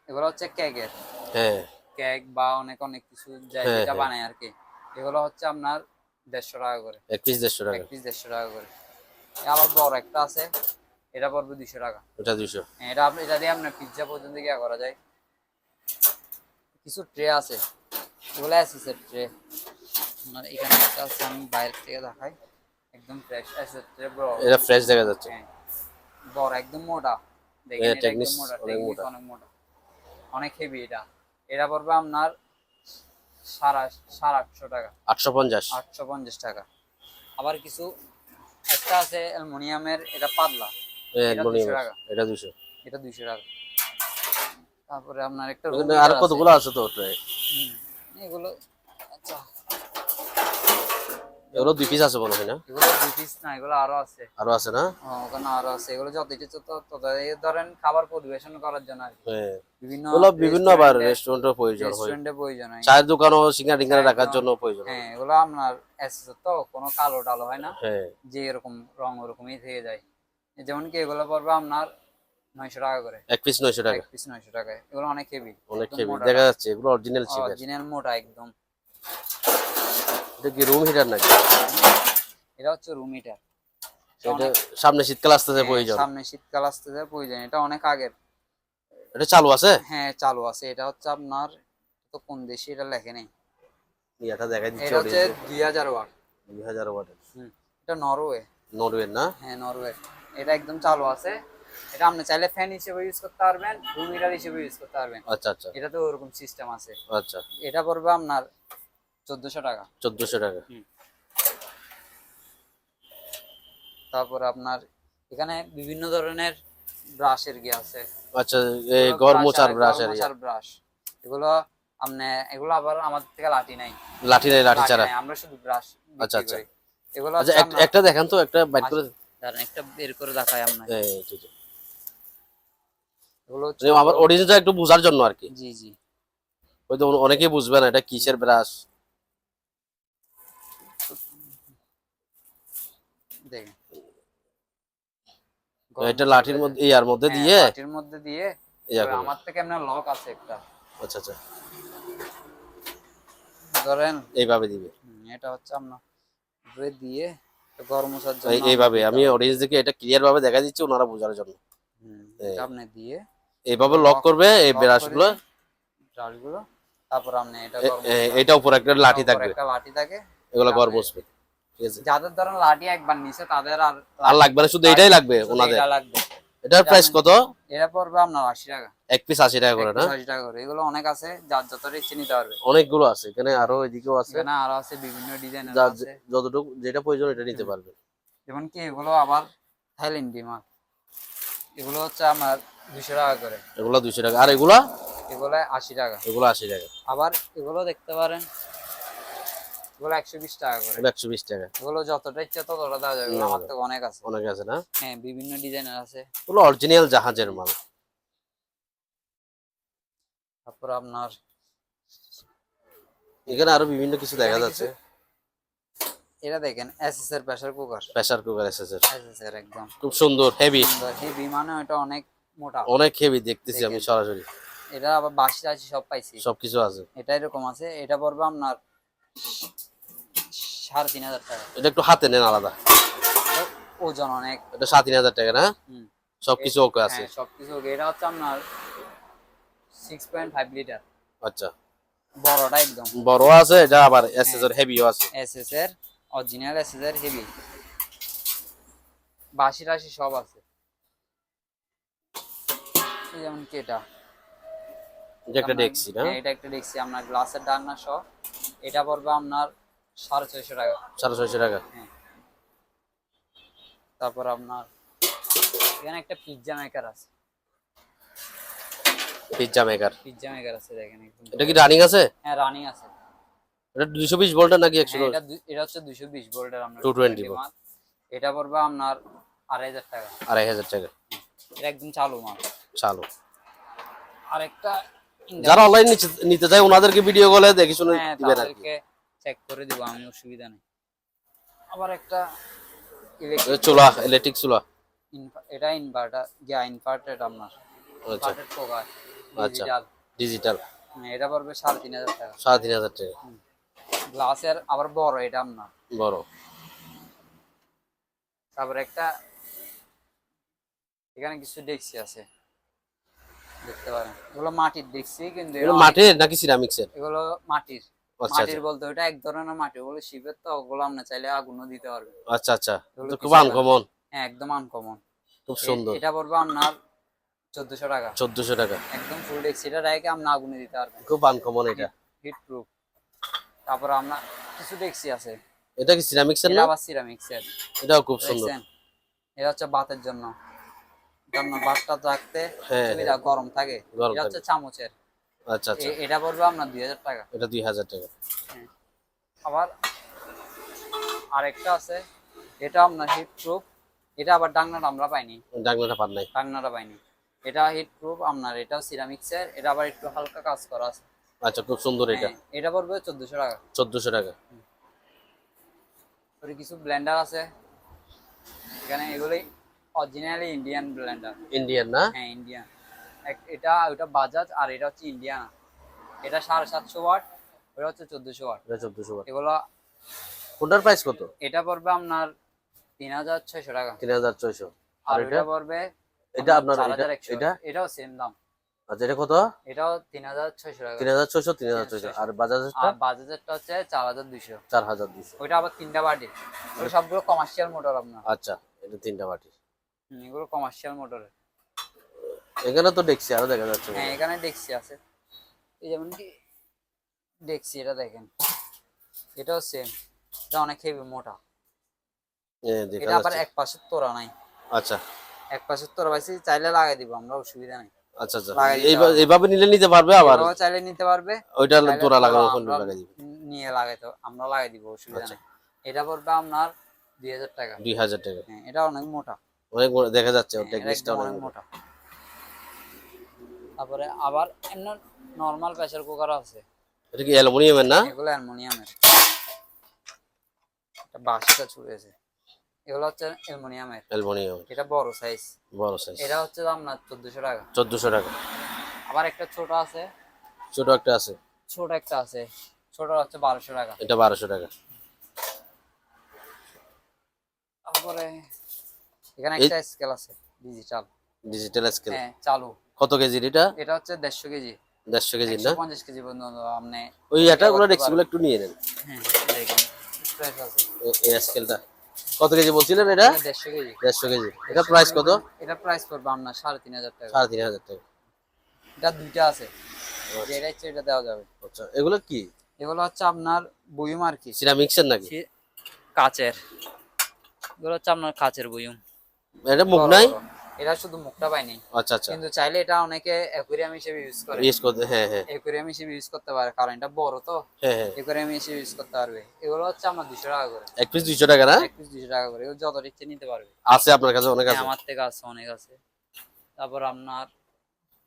এগুলো হচ্ছে কেকের, হ্যাঁ, কেক বা অনেক অনেক কিছু হ্যাঁ, যেটা হ্যাঁ। বানায় আর কি। এগুলো হচ্ছে আপনার 150 টাকা করে। এক পিস 150 এক টাকা। পিস 150 টাকা করে। আবার বড় একটা আছে, এটা পড়বে 200 টাকা। ওটা 200। এটা দিয়ে আপনার পিজ্জা পর্যন্ত গিয়ে করা যায়। কিছু ট্রে আছে, এগুলো এসএসের ট্রে। আপনার এখানে একটা আছে, আমি বাইরে থেকে দেখাই, একদম ফ্রেশ এসএসের ট্রে, বড়। এটা ফ্রেশ দেখা যাচ্ছে। হ্যাঁ, বড় একদম মোটা। দেখেন হ্যাঁ, এটা একদম টেকনিক্স মোটা, অনেক টেকনিক মোটা। অনেক মোটা, অনেক হেভি। এটা এটা পড়বে আপনার 850 টাকা। 850। 850 টাকা। আবার কিছু একটা আছে অ্যালুমিনিয়ামের, এটা পাতলা, এটা 200 টাকা। এটা 200। এটা 200 টাকা। তারপরে আপনার একটা ওখানে আর কতগুলো আছে তো ট্রে? এগুলো, আচ্ছা, এগুলো 2 পিস আছে মনে হয় না? এগুলো 2 পিস না, এগুলো আরো আছে। আরো আছে না? ওখানে আরো আছে। এগুলো যত ইচ্ছে তত ধরেন খাবার পরিবেশন করার জন্য আর কি। হ্যাঁ, বিভিন্ন এগুলো বিভিন্ন আবার রেস্টুরেন্টের প্রয়োজন হয়। রেস্টুরেন্টে প্রয়োজন হয়। চায়ের দোকানও সিঙ্গারা টিঙ্গারা রাখার জন্য প্রয়োজন হয়। হ্যাঁ, এগুলো আপনার এসএস তো কোনো কালো টালো হয় না, হ্যাঁ, যে এরকম রং ওরকমই থেকে যায়। যেমন কি এগুলো পড়বে আপনার 900 টাকা করে। এক পিস 900 টাকা। এক পিস 900 টাকায়। এগুলো অনেক হেভি, অনেক হেভি দেখা যাচ্ছে, এগুলো অরিজিনাল চিপের। অরিজিনাল মোটা একদম। এটা কি রুম হিটার নাকি? এটা হচ্ছে রুম হিটার। এটা সামনে শীতকাল আসতেছে প্রয়োজন। সামনে শীতকাল আসতেছে প্রয়োজন, এটা অনেক আগের। এটা চালু আছে? হ্যাঁ, চালু আছে। এটা হচ্ছে আপনার, তো কোন দেশে এটা লেখে নেই। এটা দেখাই দিচ্ছে, এটা হচ্ছে 2000 ওয়াট। 2000 ওয়াটের। এটা নরওয়ে। নরওয়ে না? হ্যাঁ, নরওয়ে। এটা একদম চালু আছে। এটা আপনি চাইলে ফ্যান হিসেবে ইউজ করতে পারবেন, রুম হিটার হিসেবে ইউজ করতে পারবেন। আচ্ছা, আচ্ছা, এটাতে ওরকম সিস্টেম আছে। আচ্ছা। এটা পড়বে আপনার 1400 টাকা। 1400 টাকা। তারপরে আপনার এখানে বিভিন্ন ধরনের ব্রাশের গিয়ে আছে। আচ্ছা, এই গরমোচার ব্রাশ আর ইয়া। ব্রাশ, এগুলো আপনি, এগুলো আবার আমাদের থেকে লাঠি নাই, লাঠি নাই, লাঠি ছাড়া। আমরা শুধু ব্রাশ আচ্ছা, আচ্ছা। এগুলো আচ্ছা, হচ্ছে একটা দেখান তো, একটা বাইট করে। দাঁড়ান একটা বের করে দেখাই আপনাকে। এই ঠিক আছে। এগুলো আবার অডিয়েন্সটা একটু বোঝার জন্য আর কি, জি জি হয়তো অনেকেই বুঝবে না এটা কিসের ব্রাশ। দেখেন এটা লাঠির মধ্যে ইয়ার মধ্যে দিয়ে, লাঠির মধ্যে দিয়ে আমার থেকে এমন লক আছে একটা। আচ্ছা আচ্ছা, ধরেন এইভাবে দিবে। এটা হচ্ছে আপনার দিয়ে গরম মশার জন্য এইভাবে আমি অডিয়েন্সদেরকে এটা ক্লিয়ার ভাবে দেখা দিচ্ছি ওনারা বোঝার জন্য। এটা আপনি দিয়ে এইভাবে লক করবে এই ব্রাশগুলো, ব্রাশগুলো, তারপর আপনি এটা গরম এটা উপর একটা লাঠি থাকবে, একটা লাঠি থাকে, এগুলো গরম বসবে। ঠিক আছে, যাদের ধরেন লাঠি একবার নিচে তাদের আর লাগবে না, শুধু এটাই লাগবে ওনাদের। এটা লাগবে। এটার প্রাইস কত? এটা পড়বে আপনার 80 টাকা, এক পিস 80 টাকা করে না? 80 টাকা করে। এগুলো অনেক আছে, যার যতটা ইচ্ছে নিতে পারবে। অনেকগুলো আছে এখানে, আরো এদিকেও আছে, এখানে আরো আছে বিভিন্ন ডিজাইনের যার আছে, যতটুকু যেটা প্রয়োজন এটা নিতে পারবে। যেমন কি এগুলো আবার থাইল্যান্ডি মাল, এগুলো হচ্ছে আমার 200 টাকা করে। এগুলো 200 টাকা, আর এগুলো 80 টাকা। এগুলো 80 টাকা। আবার এগুলো দেখতে পারেন, এগুলো 120 টাকা করে। 120 টাকা। এগুলো যতটা ইচ্ছা ততটা দেওয়া যাবে, এগুলো আমার থেকে অনেক আছে। অনেক আছে না? হ্যাঁ, বিভিন্ন ডিজাইনের আছে। এগুলো অরিজিনাল জাহাজের মাল। তারপর আপনার এখানে আরো বিভিন্ন কিছু দেখা যাচ্ছে। এটা দেখেন এসএস এর pressure cooker, pressure cooker SS এর একদম খুব সুন্দর, হেভি। হেভি মানে এটা অনেক মোটা, অনেক হেভি দেখতেছি আমি সরাসরি। এটা আবার 82 80 সব পাইছি, সবকিছু আছে। এটা এরকম আছে। এটা পড়বে আপনার 3500 টাকা। এটা একটু হাতে নেন আলাদা, ওজন অনেক। এটা 3500 টাকা না? সবকিছু ওকে আছে? হ্যাঁ সবকিছু ওকে। এটা হচ্ছে আপনার 6.5 লিটার। আচ্ছা, বড়টা একদম বড় আছে। এটা আবার এসএস এর হেভিও আছে। এসএস এর অরিজিনাল এসএস এর হেভি 82 80 সব আছে। যেমন কি এটা একটা দেখছি না? এটা একটা দেখছি আপনার গ্লাসের ডান্না সহ। এটা পড়বে আপনার 650 টাকা। 650 টাকা। হ্যাঁ। তারপর আপনার এখানে একটা পিজ্জা মেকার আছে, পিজ্জা মেকার আছে দেখেন একদম। এটা কি রানিং আছে? হ্যাঁ রানিং আছে। এটা 220 ভোল্টের নাকি 100? এটা হচ্ছে 220 ভোল্টের আপনার 220 ভোল্ট। এটা পড়বে আপনার 2500 টাকা। 2500 টাকা। এটা একদম চালু মাল, চালু। আরেকটা যারা অনলাইন নিতে চায় ওনাদেরকে ভিডিও কলে দেখে শুনে দিবেন আর কি, চেক করে দিব আমি, অসুবিধা নেই। আবার একটা চুলা, ইলেকট্রিক চুলা। এটা ইনভার্টার আপনার। আচ্ছা কুকার আচ্ছা, ডিজিটাল। এটা পড়বে 3500 টাকা। 3500 টাকা। গ্লাসের আবার বড় এটা আপনার, বড়। তারপর একটা এখানে কিছু ডেক্সি আছে দেখতে পারেন। এগুলো মাটির ডেক্সি, কিন্তু এগুলো মাটির নাকি সিরামিক্সের? এগুলো মাটির। আচ্ছা মাটির বলতে ওটা এক ধরনের মাটি, ওগুলো শিপের, তো ওগুলো আপনি চাইলে আগুনও দিতে পারবেন। আচ্ছা আচ্ছা, খুব আনকমন। হ্যাঁ একদম আনকমন, খুব সুন্দর। এটা পড়বে আপনার 1400 টাকা। 1400 টাকা একদম ফুল ডেক্সি, এটা রেখে আপনি আগুনে দিতে পারবেন, খুব আনকমন এটা, হিট প্রুফ। তারপর আপনার কিছু ডেক্সি আছে। এটা কি সিরামিক্সের না? এটা আবার সিরামিক্সের। এটাও খুব সুন্দর। এটা হচ্ছে ভাতের জন্য, আপনার ভাতটা রাখতে সুবিধা, গরম থাকে। এটা হচ্ছে চামচের। আচ্ছা আচ্ছা, এটা পড়বে আপনার 2000 টাকা। এটা 2000 টাকা। আবার আরেকটা আছে, এটা আপনার হিট প্রুফ। এটা আবার ডাকনাটা আমরা পাইনি, ডাকনাটা পান নাই? ডাকনাটা পাইনি। এটা হিট প্রুফ আপনার, এটাও সিরামিক্সের। এটা আবার একটু হালকা কাজ করা আছে। আচ্ছা, খুব সুন্দর এটা। এটা পড়বে 1400 টাকা। 1400 টাকা। আর কিছু ব্লেন্ডার আছে এখানে, এগুলি অরিজিনালি ইন্ডিয়ান ব্লেন্ডার। ইন্ডিয়ান না? হ্যাঁ ইন্ডিয়ান। ওটা বাজাজ, আর এটা হচ্ছে ইন্ডিয়ান। এটা 750 ওয়াট, ওটা হচ্ছে 1400 ওয়াট। এটা 1400 ওয়াট। এগুলো কোনটার প্রাইস কত? এটা পড়বে আপনার 3600 টাকা। 3600। আর এটা পড়বে, এটা আপনার এটা এটাও সেম দাম। আচ্ছা, এটা কত? এটাও 3600 টাকা। 3600, 3600। আর বাজাজেরটা? আর বাজাজেরটা হচ্ছে 4200। 4200। ওইটা আবার 3টা বাটি। ওগুলো সবগুলো কমার্শিয়াল মোটর আপনার। আচ্ছা, এটা 3টা বাটি। এগুলো কমার্শিয়াল মোটরের। এখানে তো দেখছি আরো দেখা যাচ্ছে। হ্যাঁ এখানে ডেক্সি আছে, এই যেমন কি ডেক্সি, এটা দেখেন, এটাও সেম। এটা অনেক হেভি, মোটা। এটা আবার এক পাশে তোড়া নাই। আচ্ছা, এক পাশে তোড়া পাইছি, চাইলে লাগাই দিব আমরা, অসুবিধা নাই। আচ্ছা আচ্ছা, এইভাবে নিলে নিতে পারবে, আবার চাইলে নিতে পারবে। ওইটা তোড়া লাগানো ফোন লাগাই দিব, নিয়ে লাগাইতো আমরা লাগাই দিব, অসুবিধা নাই। এটা পড়বে আপনার 2000 টাকা। 2000 টাকা। হ্যাঁ, এটা অনেক মোটা। অনেক বড় দেখা যাচ্ছে, ওর হ্যাঁ, এটা টেকনিক্সটা একদম অনেক অনেক মোটা। মোটা। তারপরে আবার এমন নরমাল প্রেসার কুকার আছে। এটা কি অ্যালুমিনিয়ামের না? এগুলো অ্যালুমিনিয়ামের। এটা বাঁশটা ছুঁড়েছে। এগুলো হচ্ছে অ্যালুমিনিয়ামের। অ্যালুমিনিয়াম, এটা বড় সাইজ। বড় সাইজ। এটা হচ্ছে আপনার 1400 টাকা। 1400 টাকা। আবার একটা ছোট আছে। ছোট একটা আছে, ছোট একটা আছে। ছোট হচ্ছে 1200 টাকা। এটা 1200 টাকা। তারপরে এখানে এই একটা স্কেল আছে ডিজিটাল। ডিজিটাল স্কেল হ্যাঁ, চালু। কত কেজির এটা? এটা হচ্ছে 150 কেজি। 150 কেজির না? 150 কেজি পর্যন্ত আপনি ওই এটা গুলো করতে ডেক্সগুলো পারবেন। একটু নিয়ে নেন। হ্যাঁ, দেখেন ফ্রেশ আছে। এই স্কেলটা কত কেজি বলছিলেন এটা? এটা 150 কেজি। 150 কেজি। এটা প্রাইস কত? এটা প্রাইস পড়বে আপনার 3500 টাকা। 3500 টাকা। এটা দুইটা আছে। যেটা ইচ্ছে এটা দেওয়া যাবে। আচ্ছা, এগুলো কি এগুলো হচ্ছে আপনার বয়ুম আর কি। সিরামিক্সের নাকি? কাচের। এগুলো হচ্ছে আপনার কাচের বয়ুম। এটা মুখ বড় নাই? বড়। এটা শুধু মুখটা পাইনি। আচ্ছা আচ্ছা, কিন্তু চাইলে এটা অনেকে অ্যাকুয়ারিয়াম হিসেবে ইউজ করে। ইউজ করতে, হ্যাঁ হ্যাঁ অ্যাকুয়ারিয়াম হিসেবে ইউজ করতে পারে, কারণ এটা বড় তো। হ্যাঁ হ্যাঁ। অ্যাকুয়ারিয়াম হিসেবে ইউজ করতে পারবে। এগুলো হচ্ছে আমার 200 টাকা করে। এক পিস 200 টাকা না? এক পিস 200 টাকা করে। এগুলো যত ইচ্ছে নিতে পারবে। আছে আপনার কাছে অনেক হ্যাঁ, আছে? আমার থেকে আছে, অনেক আছে। তারপর আপনার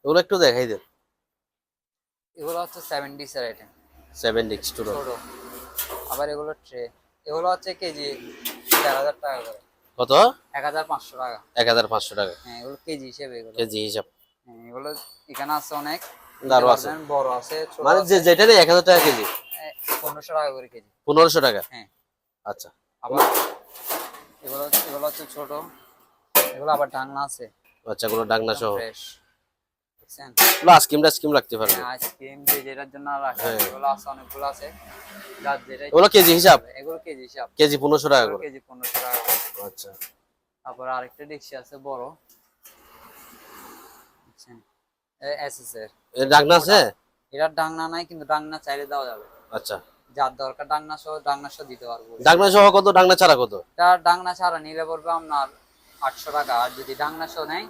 ওগুলো একটু দেখাই দেন। এগুলো হচ্ছে 70 এর আইটেম। 7 স্টুডো ছোট। আবার এগুলো ট্রে। এগুলো হচ্ছে কেজি 4000 টাকা করে। কত? 1500 টাকা। 1500 টাকা হ্যাঁ, এগুলো কেজি হিসেবে এগুলো। কেজি হিসাব। হ্যাঁ, এগুলো এখানে আছে অনেক। আরো আছে, বড় আছে, ছোট মানে আছে। যেটা নেই 1000 টাকা কেজি? 1500 টাকা করে কেজি। 1500 টাকা। হ্যাঁ। আচ্ছা, আবার এগুলো এগুলো হচ্ছে ছোট। এগুলো আবার ঢাকনা আছে। আচ্ছা, কোনো ডাকনা সহ ফ্রেশ। দেখছেন? এগুলো আইসক্রিম টাইসক্রিম রাখতে পারবে? হ্যাঁ, আইসক্রিম যে যেটার জন্য রাখা হ্যাঁ। এগুলো আছে, অনেকগুলো আছে। যার যেটা ওগুলো কেজি হিসাব? এগুলো কেজি হিসাব। কেজি 1500 টাকা এগুলো করে? কেজি 1500 টাকা করে। আচ্ছা, তারপর আরেকটা ডেকচি আছে বড়। বুঝছেন? এসএস এর। এর ডাকনা আছে? এটার ডাংনা নাই, কিন্তু ডাংনা চাইলে দেওয়া যাবে। আচ্ছা, যার দরকার ডাংনা সহ দিতে পারবো। ডাকনা সহ কত, ডাকনা ছাড়া কত? এটা ডাংনা ছাড়া নিলে পড়বে আপনার 800 টাকা। আর যদি ডাংনা সহ নেয়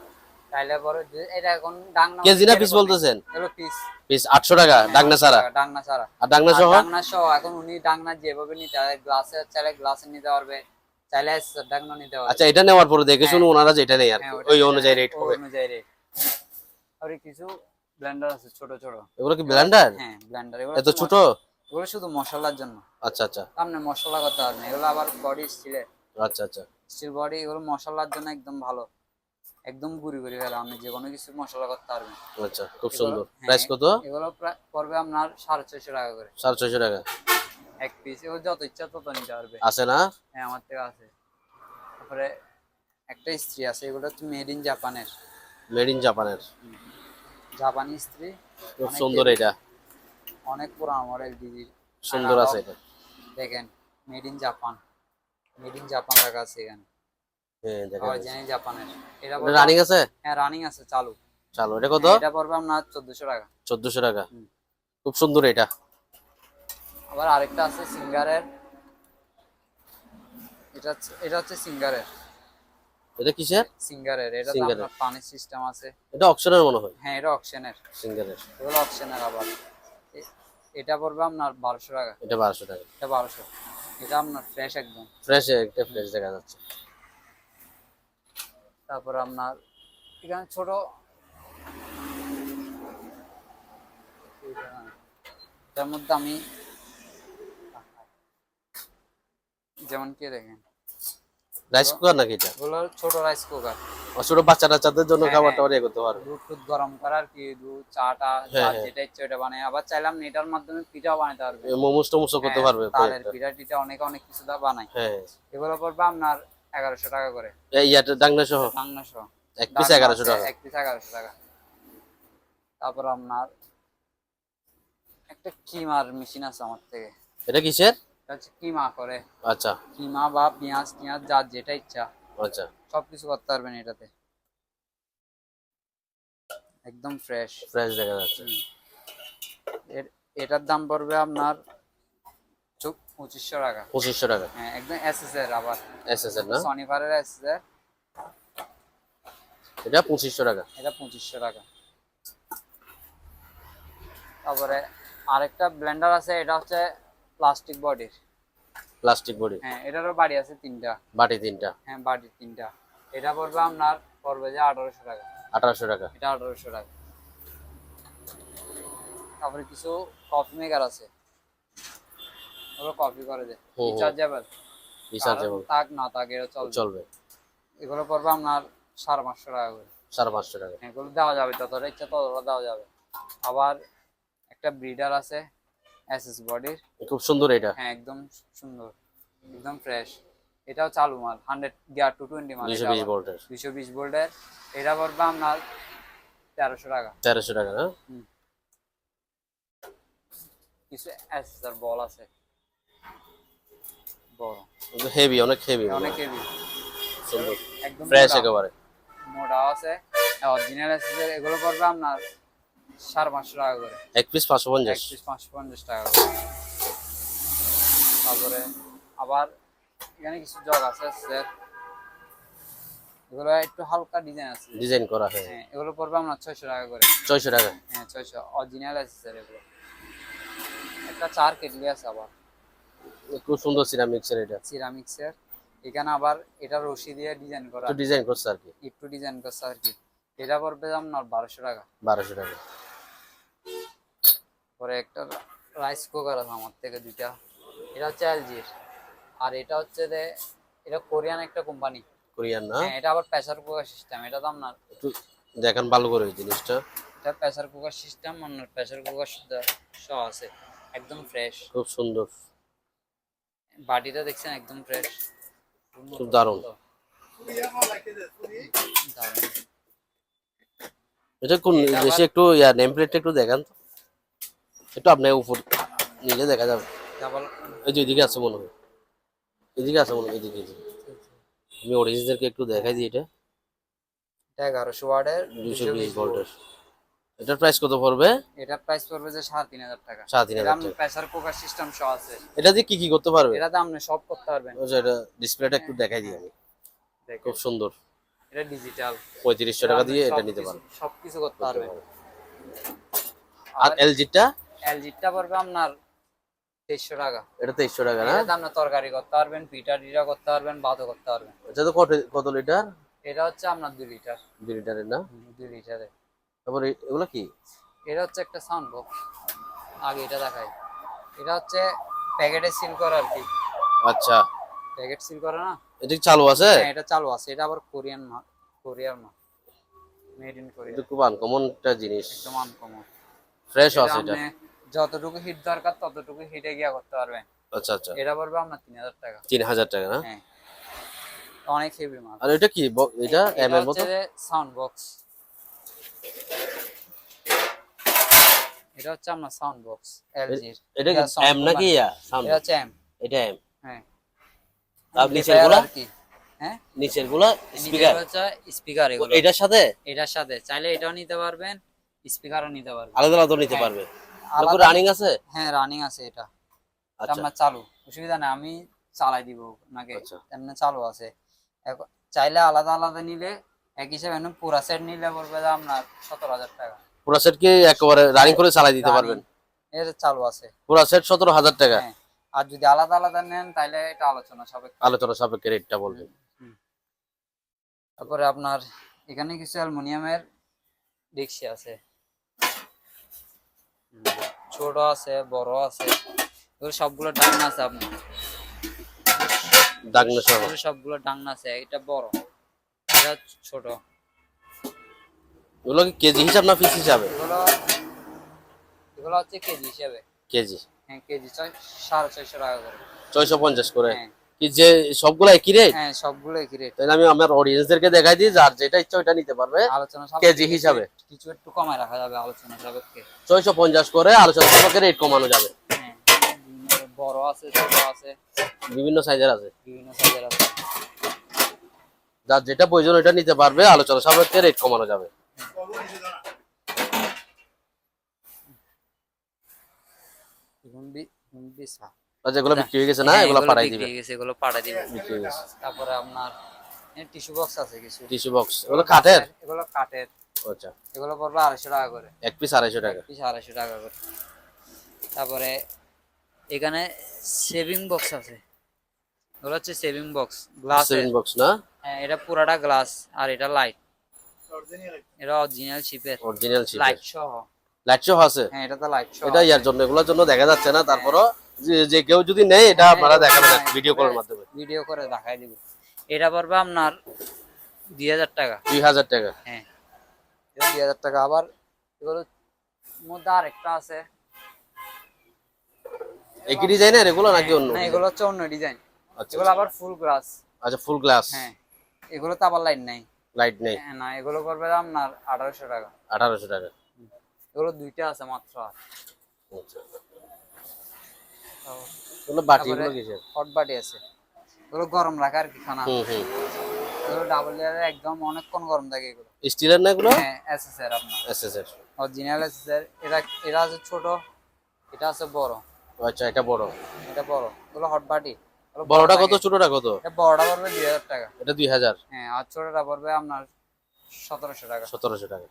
তাইলে পরে এটা এখন ডাংনা কেজি না পিস বলতেছেন? এগুলো পিস। পিস 800 টাকা ডাকনা ছাড়া? ডাংনা ছাড়া। আর ডাকনা সহ? ডাংনা সহ এখন উনি ডাংনা যেভাবে নিতে হয়, গ্লাসে চাইলে গ্লাসে নিতে পারবে, চাইলে ডাংনা নিতে পারবে। আচ্ছা, এটা নেওয়ার পরে দেখে শুনুন হ্যাঁ। ওনারা যেটা নেই আর কি, হ্যাঁ, ওই অনুযায়ী রেট হবে। অনুযায়ী রেট। আর কিছু ব্লেন্ডার আছে ছোট ছোট। এগুলো কি ব্লেন্ডার? হ্যাঁ, ব্লেন্ডার। এত ছোট? এগুলো শুধু মশলার জন্য। আচ্ছা আচ্ছা আপনি মশলা করতে পারবেন। এগুলো আবার বডি স্টিলের। আচ্ছা আচ্ছা স্টিল বডি। এগুলো মশলার জন্য একদম ভালো। একদম গুঁড়ি গুঁড়ি ফেলে আপনি যে কোনো কিছু মশলা করতে পারবেন। আচ্ছা, খুব এগুলো- সুন্দর। হ্যাঁ, প্রাইস কত? এগুলো পড়বে আপনার 450 টাকা করে। 450 টাকা এক পিস। এগুলো যত ইচ্ছা তত নিতে পারবে। আছে না? হ্যাঁ, আমার থেকে আছে। তারপরে একটা ইস্ত্রি আছে। এগুলো হচ্ছে মেড ইন জাপানের। মেড ইন জাপানের, জাপানি ইস্ত্রি। খুব অনেক সুন্দর। heavy, এটা অনেক পুরানো মডেল ডিজি। সুন্দর আছে এটা। দেখেন, made in Japan. Made in Japan লেখা আছে এখানে। হ্যাঁ, দেখা যাচ্ছে। জানি জাপানের। এটা রানিং আছে? হ্যাঁ, রানিং আছে, চালু। চালো। এটা কত? হ্যাঁ, এটা পড়বে আপনার 1400 টাকা। 1400 টাকা। হুম। খুব সুন্দর এটা। আবার আরেকটা আছে সিঙ্গারের। এটা হচ্ছে সিঙ্গারের। এটা কিসের? সিঙ্গারের। এটা তো সিঙ্গারের। আপনার পানির সিস্টেম আছে। এটা অকশনের মনে হয়। হ্যাঁ, এটা অকশনের। সিঙ্গারের। এগুলো অকশনের আবার। এটা পড়বে আপনার 1200 টাকা। এটা 1200 টাকা। এটা 1200। এটা আপনার ফ্রেশ একদম। ফ্রেশ, একটা ফ্রেশ দেখা যাচ্ছে। তারপর আপনার এখানে ছোট এটার মধ্যে আমি যেমন কি দেখেন, রাইস কুকার নাকি এটা? এগুলো ছোট রাইস কুকার। ছোট বাচ্চা টাচ্চাদের জন্য হ্যাঁ, খাবার হ্যাঁ। টাবার ইয়ে করতে পারবে। দুধ টুধ গরম করার কি, দুধ চাটা হ্যাঁ, যার হ্যাঁ। যেটা ইচ্ছে ওটা বানায়। আবার চাইলাম এটার মাধ্যমে পিঠাও বানাতে পারবে। মোমোস টোমোসও করতে হ্যাঁ, পারবে তালের কয়েকটা। পিঠা টিঠা অনেক অনেক কিছু দা বানায়। হ্যাঁ, এগুলো পড়বে আপনার 1100 টাকা করে। এই ইয়াটা ডাকনা সহ বাংলা সহ। এক পিস 1100 টাকা। এক পিস 1100 টাকা। তারপর আপনার একটা কিমার মেশিন আছে আমার থেকে। এটা কিসের? এটা হচ্ছে কিমা করে। আচ্ছা কিমা বা পেঁয়াজ টিয়াজ যার যেটা ইচ্ছা আচ্ছা, সবকিছু করতে পারবেন এটাতে। একদম ফ্রেশ। ফ্রেশ দেখা যাচ্ছে। এটার দাম পড়বে আপনার 2500 টাকা। 2500 টাকা। হ্যাঁ, একদম এসএস এর। আবার এসএস এর না? সনিপারের এসএস এর। এটা 2500 টাকা। এটা 2500 টাকা। তারপরে আরেকটা ব্লেন্ডার আছে। এটা হচ্ছে প্লাস্টিক বডির। Plastic body. হ্যাঁ, এটারও বাড়ি আছে 3টা। বাটি 3টা। হ্যাঁ, বাড়ি 3টা। এটা পড়বে আপনার পড়বে যে 1800 টাকা। 1800 টাকা। এটা 1800 টাকা। তারপরে কিছু কফি মেকার আছে, ওগুলো কফি করে দেয়, হুম। রিচার্জেবল। রিচার্জেবল। তাক না তাক এটা চলবে। চলবে। এগুলো পড়বে আপনার 550 টাকা করে। 550 টাকা। এগুলো দেওয়া যাবে, যতটা ইচ্ছা ততটা দেওয়া যাবে। আবার একটা ব্রিডার আছে এসএস বডির, খুব সুন্দর এটা। হ্যাঁ একদম সুন্দর, একদম ফ্রেশ। এটাও চালু মাল, 100 গিয়ার 220 মাল। 220 ভোল্টের। 220 ভোল্টের। এটা পড়বে আপনার 1300 টাকা। 1300 টাকা না? কিছু এসএস বল আছে বড়, হেভি, অনেক হেভি, অনেক হেভি, সুন্দর, একদম ফ্রেশ মোটা। একেবারে। মোটা আছে অরিজিনাল এসএস এর। এগুলো পড়বে আপনার 550 টাকা করে। এক পিস 550। এক পিস 550 টাকা করে। তারপরে আবার এখানে কিছু জগ আছে স্যার, এগুলো একটু হালকা ডিজাইন আছে, ডিজাইন করা হয়। হ্যাঁ এগুলো পড়বে আপনার 600 টাকা করে। 600 টাকা। হ্যাঁ 600 অরিজিনাল আছে স্যার এগুলো। একটা 4 কেটলি আছে আবার, খুব সুন্দর সিরামিক্সের এটা। সিরামিক্সের। এখানে আবার এটা রশি দিয়ে ডিজাইন করা, একটু ডিজাইন করছে আর কি। একটু ডিজাইন করছে আর কি। এটা পড়বে আপনার 1200 টাকা। 1200 টাকা। পরে একটা রাইস কুকার আছে আমার থেকে 2টা। এটা হচ্ছে এলজির, আর এটা হচ্ছে যে এটা কোরিয়ান একটা কোম্পানি। কোরিয়ান না? হ্যাঁ, এটা আবার প্রেসার কুকার সিস্টেম। এটা তো আপনার একটু দেখান ভালো করে এই জিনিসটা। এটা প্রেসার কুকার সিস্টেম, আপনার প্রেসার কুকার সহ আছে, একদম ফ্রেশ। খুব সুন্দর। বাটিটা দেখছেন একদম ফ্রেশ, খুব দারুণ। এটা কোন দেশে? একটু নেম প্লেটটা একটু দেখান তো, একটু আপনার উপর নিচে দেখা যাবে। এই যে এদিকে আছে মনে হয়, এদিকে আছে মনে হয়, এদিকে এদিকে। আমি অডিয়েন্সদেরকে একটু দেখাই দিই। এটা 1100 ওয়াটের 220 ভোল্টের। এটার প্রাইস কত পড়বে? এটা প্রাইস পড়বে যে 3500 টাকা। 3500 এটা টাকা। প্রেসার কুকার সিস্টেম সহ আছে। এটা দিয়ে কি কি করতে পারবে? এটাতে আপনি সব করতে পারবেন। আচ্ছা, এটা ডিসপ্লেটা একটু দেখাই দিই আমি। দেখেন খুব সুন্দর। এটা ডিজিটাল। 3500 টাকা দিয়ে এটা নিতে পারবেন। সবকিছু করতে পারবেন। আর এলজিটা? এলজিটা পড়বে আপনার 2300 টাকা। এটা 2300 টাকা না? এটাতে আপনি তরকারি করতে পারবেন, পিঠা টিঠা করতে পারবেন, ভাতও করতে পারবেন। এটা তো কত কত লিটার? এটা হচ্ছে আপনার 2 লিটার। 2 লিটারের না? 2 লিটারের। তারপরে এগুলো কি? এটা হচ্ছে একটা সাউন্ড বক্স। আগে এটা দেখাই। এটা হচ্ছে প্যাকেটে সিল করা আর কি। আচ্ছা, প্যাকেট সিল করা না? এটা কি চালু আছে? হ্যাঁ, এটা চালু আছে। এটা আবার কোরিয়ান মাল, কোরিয়ার মাল, মেড ইন কোরিয়া। এটা খুব আনকমন একটা জিনিস, একদম আনকমন। ফ্রেশ আছে এটা। আপনি যতটুকু হিট দরকার ততটুকু হিটে গিয়া করতে পারবেন। আচ্ছা আচ্ছা। এটা পড়বে আপনার 3000 টাকা। 3000 টাকা না? হ্যাঁ, অনেক হেভি মাল। আর এটা কি এটা এম এর মতো? এটা সাউন্ড বক্স। এটা হচ্ছে আপনার সাউন্ড বক্স এলজির। এটা কি এম নাকি সাউন্ড? এটা হচ্ছে এম। এটা এম। হ্যাঁ। আর নিচের গুলা কি? হ্যাঁ, নিচের গুলা স্পিকার। এটা হচ্ছে স্পিকার। এগুলো এটার সাথে? এটার সাথে চাইলে এটাও নিতে পারবেন, স্পিকারও নিতে পারবেন। আলাদা আলাদা নিতে পারবে। আলাদা রানিং আছে? হ্যাঁ, রানিং আছে। এটা আচ্ছা, আপনার চালু, অসুবিধা নেই, আমি চালাই দিব নাকি। আচ্ছা। এমনি চালু আছে। এখন চাইলে আলাদা আলাদা নিলে এক হিসাবে পুরা সেট নিলে পড়বে যে আপনার 17000 টাকা। পুরো সেট কি একেবারে রানিং করে চালাই দিতে পারবেন? এর চালু আছে। পুরো সেট 17000 টাকা। হ্যাঁ, আর যদি আলাদা আলাদা নেন তাহলে এটা আলোচনা সাপেক্ষে। আলোচনা সাপেক্ষে রেটটা বলবেন। তারপরে আপনার এখানে কিছু অ্যালুমিনিয়ামের ডেকচি আছে, ছোট আছে, বড় আছে। এগুলো সবগুলো ডাংনা আছে আপনার, ডাংনা সহ সবগুলো ডাংনা আছে। এটা বড়, এটা ছোট। এগুলো কি কেজি হিসাব না পিস হিসাবে? এগুলো এগুলো হচ্ছে কেজি হিসাবে। কেজি? হ্যাঁ, কেজি 650 টাকা করে। 650 করে? হ্যাঁ। কি যে সবগুলো একই রেট? হ্যাঁ, সবগুলো একই রেট। তাহলে আমি আমার অডিয়েন্সদেরকে দেখাই দিই, যার যেটা ইচ্ছা ওইটা নিতে পারবে আলোচনা কেজি হিসাবে। কিছু একটু কমায় রাখা যাবে আলোচনা সাপেক্ষে। 650 করে আলোচনা সাপেক্ষে রেট কমানো যাবে। হ্যাঁ, বড় আছে, ছোট আছে, বিভিন্ন সাইজের আছে। বিভিন্ন সাইজের আছে। যার যেটা প্রয়োজন ওইটা নিতে পারবে, আলোচনা সাপেক্ষে রেট কমানো যাবে। আর যেগুলো বিক্রি হয়ে গেছে না, এগুলো পাঠাই দিবে। এগুলো পাঠাই দিবে। বিক্রি হয়ে গেছে। তারপরে আপনার টিস্যু বক্স আছে কিছু। টিস্যু বক্স এগুলো কাঠের? এগুলো কাঠের। আচ্ছা। এগুলো পড়বে 250 টাকা করে। এক পিস 250 টাকা। পিস 250 টাকা করে। তারপরে এখানে সেভিং বক্স আছে। এগুলো হচ্ছে saving box glass. Saving box না? হ্যাঁ, এটা পুরাটা গ্লাস আর এটা লাইট। এটা অরিজিনাল শিপের অরিজিনাল শিপের লাইট সহ। লাইট সহ আছে। হ্যাঁ, এটা তো লাইট সহ এটা ইয়ার আছে। জন্য, এগুলোর জন্য দেখা যাচ্ছে না, তারপরও যে কেউ যদি নেয় এটা হ্যাঁ, আপনারা দেখাবেন হ্যাঁ, ভিডিও কলের মাধ্যমে। ভিডিও করে দেখাই দিব। এটা পড়বে আপনার 2000 টাকা। 2000 টাকা। হ্যাঁ, এটা 2000 টাকা। আবার এগুলো মধ্যে আরেকটা আছে। একই ডিজাইনের এগুলো নাকি অন্য? না, এগুলো হচ্ছে অন্য ডিজাইন। আচ্ছা এগুলো আবার ফুল গ্লাস। আচ্ছা, ফুল গ্লাস। হ্যাঁ, এগুলো তো আবার লাইট নাই। লাইট নেই। হ্যাঁ, না, এগুলো পড়বে আপনার 1800 টাকা। 1800 টাকা। এগুলো দুইটা আছে মাত্র। আচ্ছা, এগুলো বাটি, তারপরে এগুলো কিসের? হট বাটি আছে। এগুলো গরম রাখা আর কি খানা। হুম হুম। এগুলো ডাবল লেয়ারে একদম অনেকক্ষণ গরম থাকে এগুলো। স্টিলের না এগুলো? হ্যাঁ, এসএসআর আপনার এসএসএর। Original SSR. এটা আছে ছোট, এটা আছে বড়। আচ্ছা, এটা বড়। এটা বড়। এগুলো হট বাটি। বড়টা কত, ছোটটা কত? এটা বড়টা পড়বে 2000 টাকা। এটা 2000। হ্যাঁ, আর ছোটটা পড়বে আপনার 1700 টাকা। 1700 টাকা।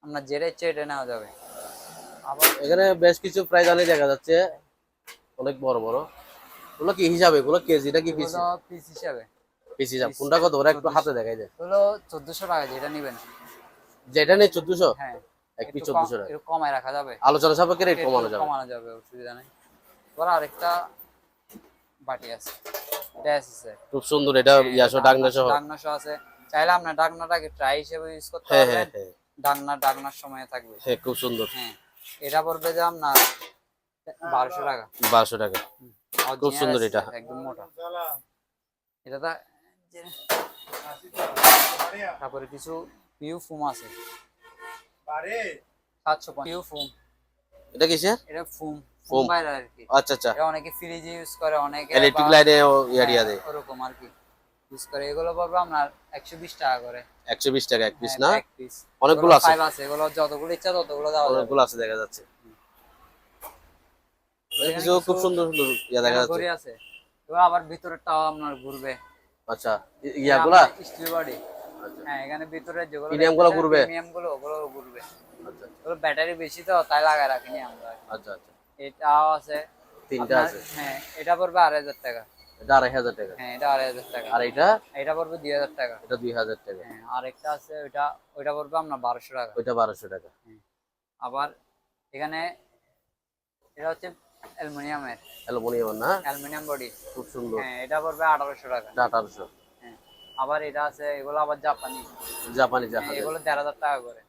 আপনার যেটা ইচ্ছে এটা নেওয়া যাবে। আবার এখানে বেশ কিছু প্রাইস আনি দেখা যাচ্ছে, অনেক বড় বড়। এগুলো কি হিসাবে, এগুলো কেজি নাকি পিস? এগুলো পিস হিসাবে। পিস হিসাব। কোনটা কত, ওরা একটু হাতে দেখাই যায়। এগুলো 1400 টাকা যেটা নেবেন। যেটা নেই 1400? হ্যাঁ, এক পিস একটু 1400 টাকা। একটু কমায় রাখা যাবে। আলোচনা সাপেক্ষে রেট একটু কমানো যাবে। কমানো যাবে, অসুবিধা নেই। এবার আরেকটা বাটি আছে। এটা আছে খুব সুন্দর, এটা ইয়াসো ডাকনা সহ। ডাকনা সহ আছে। চাইলে আপনার ডাকনাটাকে ট্রাই হিসেবে ইউজ করতে হ্যাঁ পারবেন। হ্যাঁ হ্যাঁ ডাকনার সময় থাকবে। হ্যাঁ, খুব সুন্দর। হ্যাঁ, এটা পড়বে যে আপনার 1200 টাকা। 1200 টাকা। খুব Original সুন্দর এটা। একদম মোটা। এটা তো তারপরে কিছু পিউ ফুম আছে। 750 পিউ ফুম। এটা কিসের? এটা ফুম Foam? ফুম বাইরে আর কি। আচ্ছা আচ্ছা, এটা অনেকে ফ্রিজে ইউজ করে, অনেকে ইলেকট্রিক আবার- লাইনে ইয়া হ্যাঁ, দেয়। ওরকম আর কি ইউজ করে। এগুলো পড়বে আপনার 120 টাকা করে। 120 টাকা এক পিস হ্যাঁ, না? এক পিস। অনেকগুলো আছে। 5 আছে। এগুলো যতগুলো ইচ্ছা ততগুলো দেওয়া যাবে। অনেকগুলো আছে দেখা যাচ্ছে। এখানে কিছু খুব সুন্দর সুন্দর ইয়া দেখা যাচ্ছে। ঘড়ি আছে। এবার আবার ভিতরেরটাও আপনার ঘুরবে। আচ্ছা, ইয়াগুলা? Steel body. হ্যাঁ, এখানে ভিতরে যেগুলো প্রিমিয়াম গুলো ঘুরবে? প্রিমিয়াম গুলো ওগুলো ঘুরবে। আচ্ছা ওগুলো ব্যাটারি বেশি তো তাই লাগায় রাখিনি আমরা। আচ্ছা আচ্ছা, এটাও আছে। তিনটা আপনার- আছে। হ্যাঁ, এটা পড়বে 2500 টাকা। এটা 2500 টাকা। হ্যাঁ, এটা 2500 টাকা। আর এটা? এটা পড়বে 2000 টাকা। এটা 2000 টাকা। হ্যাঁ, আরেকটা আছে ওইটা পড়বে আপনার 1200 টাকা। ওইটা 1200 টাকা। আবার এখানে এটা হচ্ছে অ্যালুমিনিয়ামের। অ্যালুমিনিয়াম না? Aluminium body. খুব সুন্দর। হ্যাঁ, এটা পড়বে 1800 টাকা। এটা 1800। হ্যাঁ, আবার এটা আছে। এগুলো আবার জাপানি। জাপানি হ্যাঁ, জাহাজ। এগুলো 1500 টাকা করে।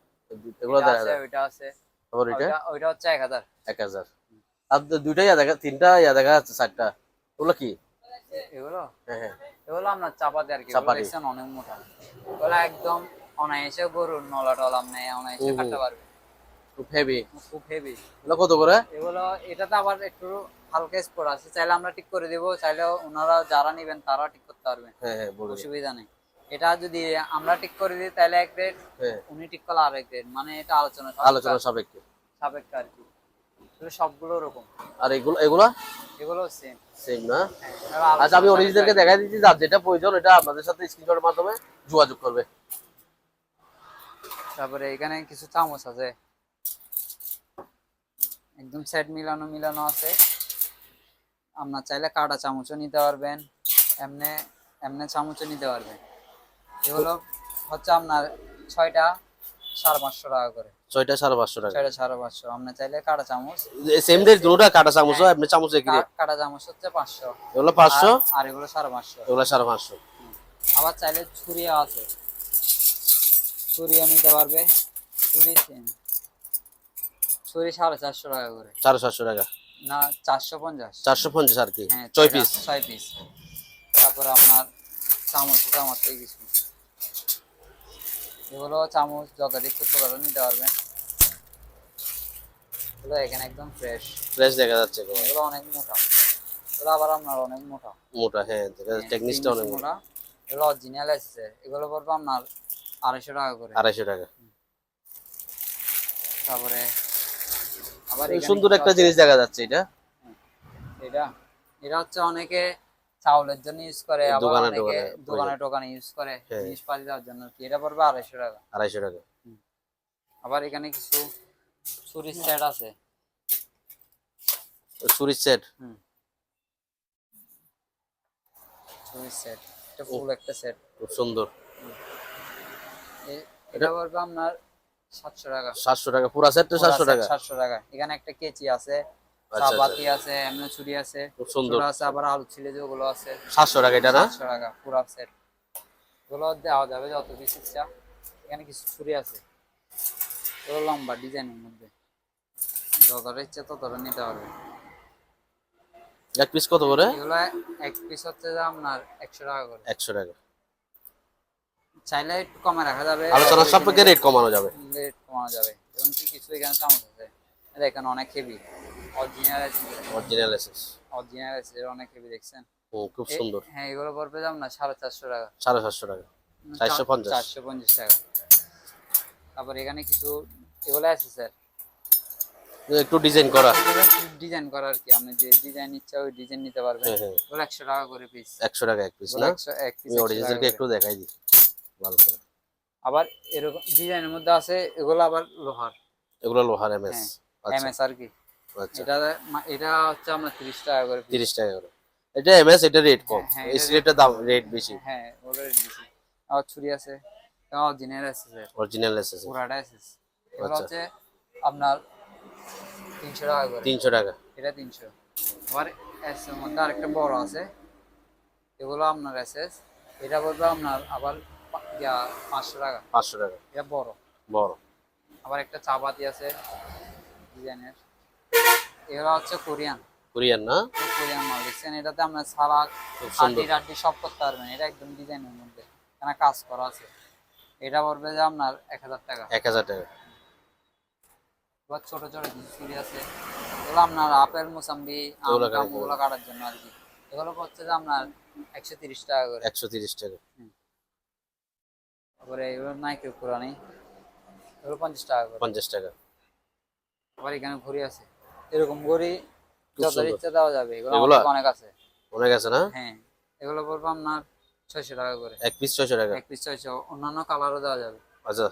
এগুলো এটা দেখা আছে, যায়। ওইটা আছে। তারপর এটা ওইটা হচ্ছে 1000। 1000। আর দুইটাই ইয়া দেখা, তিনটা ইয়া দেখা যাচ্ছে, চারটা। ওগুলো কি? এগুলো হ্যাঁ হ্যাঁ, এগুলো আপনার চাপাতি আর কি। এগুলো চাপাতি। দেখছেন অনেক মোটা। এগুলো একদম অনায়াসে গরুর নলা টলা আপনি অনায়াসে কাটতে পারবে। খুব হেভি। খুব হেভি। এগুলো কত করে? এগুলো এটাতে আবার একটু হালকা স্পট আছে। চাইলে আমরা ঠিক করে দিব, চাইলে ওনারা যারা নেবেন তারা ঠিক করতে পারবেন। হ্যাঁ হ্যাঁ, বলুন। অসুবিধা নেই। এটা যদি আমরা ঠিক করে দিই তাহলে এক রেট, হ্যাঁ, উনি ঠিক করলে আরেক রেট। মানে এটা আলোচনা আলোচনা সাপেক্ষে। সাপেক্ষে আর কি। সবগুলো ওরকম। আর এগুলো এগুলা এগুলো সেম। সেম না? হ্যাঁ, আচ্ছা, আমি অরিজিনালকে দেখাই দিচ্ছি, যার যেটা প্রয়োজন এটা আপনাদের সাথে স্ক্রিনশটের মাধ্যমে যোগাযোগ করবে। তারপরে এখানে কিছু চামচ আছে, একদম সেট মিলানো আছে। আপনার চাইলে কাটা চামচও নিতে পারবেন, এমনি এমনি চামচও নিতে পারবেন। এগুলো হচ্ছে আপনার 6টা 550 টাকা করে। 6টা 550 টাকা। 6টা 550। আপনার চাইলে কাটা চামচ সেম রেট দুটোটা, কাটা চামচ আপনি চামচ কি রেট? কাটা চামচ হচ্ছে 500। এগুলো 500, আর এগুলো 550। এগুলো 550। আবার চাইলে ছুরিও আছে, ছুরিও নিতে পারবে। ছুরি 450 টাকা করে। 450 টাকা না, 450। 450 আর কি। হ্যাঁ, 6 পিস। 6 পিস। তারপরে আপনার চামচ থেকে কিছু, এগুলো চামচ যত ইচ্ছে তত নিতে পারবেন। এগুলো এখানে একদম ফ্রেশ ফ্রেশ দেখা যাচ্ছে এগুলো। এগুলো অনেক মোটা। এগুলো আবার আপনার অনেক মোটা। মোটা, হ্যাঁ, টেকনিকটা অনেক মোটা। এগুলো অরিজিনাল আছে। এগুলো পড়বে আপনার 250 টাকা করে। 250 টাকা। তারপরে আবার এই এখানে সুন্দর কিছু একটা আছে। জিনিস দেখা যাচ্ছে এটা। এটা এটা হচ্ছে অনেকে চাউলের জন্য ইউজ করে, আবার দোকানে অনেকে দোকানে দোকানে ইউজ করে হ্যাঁ। জিনিসপাতি দেওয়ার জন্য। এটা পড়বে 250 টাকা। 250 টাকা। আবার এখানে কিছু ছুরির সেট আছে। ছুরির সেট। খুবই সেট, এটা ফুল একটা সেট। খুব সুন্দর। এটা পড়বে আপনার 700 টাকা। 700 টাকা পুরো সেটটা 700 টাকা। 700 টাকা। এখানে একটা কেচি আছে, আচ্ছা, চাপাতি আছে, এমনি ছুরি আছে, খুব সুন্দর। ছোট আছে, আবার আলু ছিলে যেগুলো আছে। 700 টাকা এটা না? 700 টাকা পুরো সেট। এগুলো দেওয়া যাবে যত পিস ইচ্ছা। এখানে কিছু ছুরি আছে, এগুলো লম্বা ডিজাইনের মধ্যে, যতটা ইচ্ছা ততটা নিতে পারবে। এক পিস কত করে? এগুলো এক পিস হচ্ছে যে আপনার 100 টাকা করে। 100 টাকা। চাইলে একটু কমে রাখা যাবে, আলোচনার সাপেক্ষে রেট কমানো যাবে। রেট কমানো যাবে। যেমন কি কিছু এখানে চামচ আছে, দেখেন অনেক হেভি, অরিজিনাল আছে, অরিজিনাল এসএস। অরিজিনাল আছে, অনেক হেভি দেখছেন। খুব সুন্দর। হ্যাঁ, এগুলো পড়বে দাম না 450 টাকা। 750 টাকা। 450। 450 টাকা। তারপর এখানে কিছু এগুলো আছে স্যার, একটু ডিজাইন করা। ডিজাইন করা আর কি, আপনি যে ডিজাইন ইচ্ছা ওই ডিজাইন নিতে পারবেন। হ্যাঁ, হ্যাঁ। ওগুলো 100 টাকা করে পিস। 100 টাকা এক পিস না? এক পিস আমি অডিয়েন্সদেরকে একটু দেখাই দিই ভালো করে। আবার এরকম ডিজাইনের মধ্যে আছে, এগুলো আবার লোহার, এগুলো লোহার এমএস। আচ্ছা এমএস আর কি। আচ্ছা। এটা হচ্ছে আমরা 30 টাকা করে piece। 30 টাকা করে। এটা এমএস, এটা রেট কম। হ্যাঁ, এই এটা সিলেটের দাম রেট বেশি। হ্যাঁ, ওগুলো রেট বেশি। আবার ছুরি আছে, অরিজিনাল আছে স্যার, অরিজিনাল এসএস। পুরাটা আছে। এগুলো আচ্ছা। হচ্ছে আপনার 300 টাকা করে। 300 টাকা। এটা 300। আবার এস এর মধ্যে আরেকটা বড় আছে, এগুলো আপনার এসএস, এটা বলবে আপনার আবার 500 টাকা। 500 টাকা। এটা বড়। বড়। আবার একটা চাপাতি আছে ডিজাইনের, এগুলো হচ্ছে কোরিয়ান। কোরিয়ান না? কোরিয়ান মাল দেখছেন, এটাতে আপনার সালাদ, খুব সুন্দর। হাড্ডি টাড্ডি সব করতে পারবেন। এটা একদম ডিজাইনের মধ্যে, এখানে কাজ করা আছে। এটা পড়বে যে আপনার 1000 টাকা। 1000 টাকা। এবার ছোট ছোট কিছু ছুরি আছে, এগুলো আপনার আপেল মোসাম্বি এগুলো আমগুলো কাটার জন্য আর কি। এগুলো হচ্ছে যে আপনার 130 টাকা করে। 130 টাকা। তারপরে এগুলো নাইকেল কোরআনি, এগুলো 50 টাকা করে। 50 টাকা। আবার এখানে ঘড়ি আছে, এরকম ঘড়ি খুব যত সুন্দর। ইচ্ছা দেওয়া যাবে। এগুলো এগুলা? অনেক আছে। অনেক আছে না? হ্যাঁ, এগুলো পড়বে আপনার 600 টাকা করে। এক পিস 600 টাকা। এক পিস 600, অন্যান্য কালারও দেওয়া যাবে। আচ্ছা,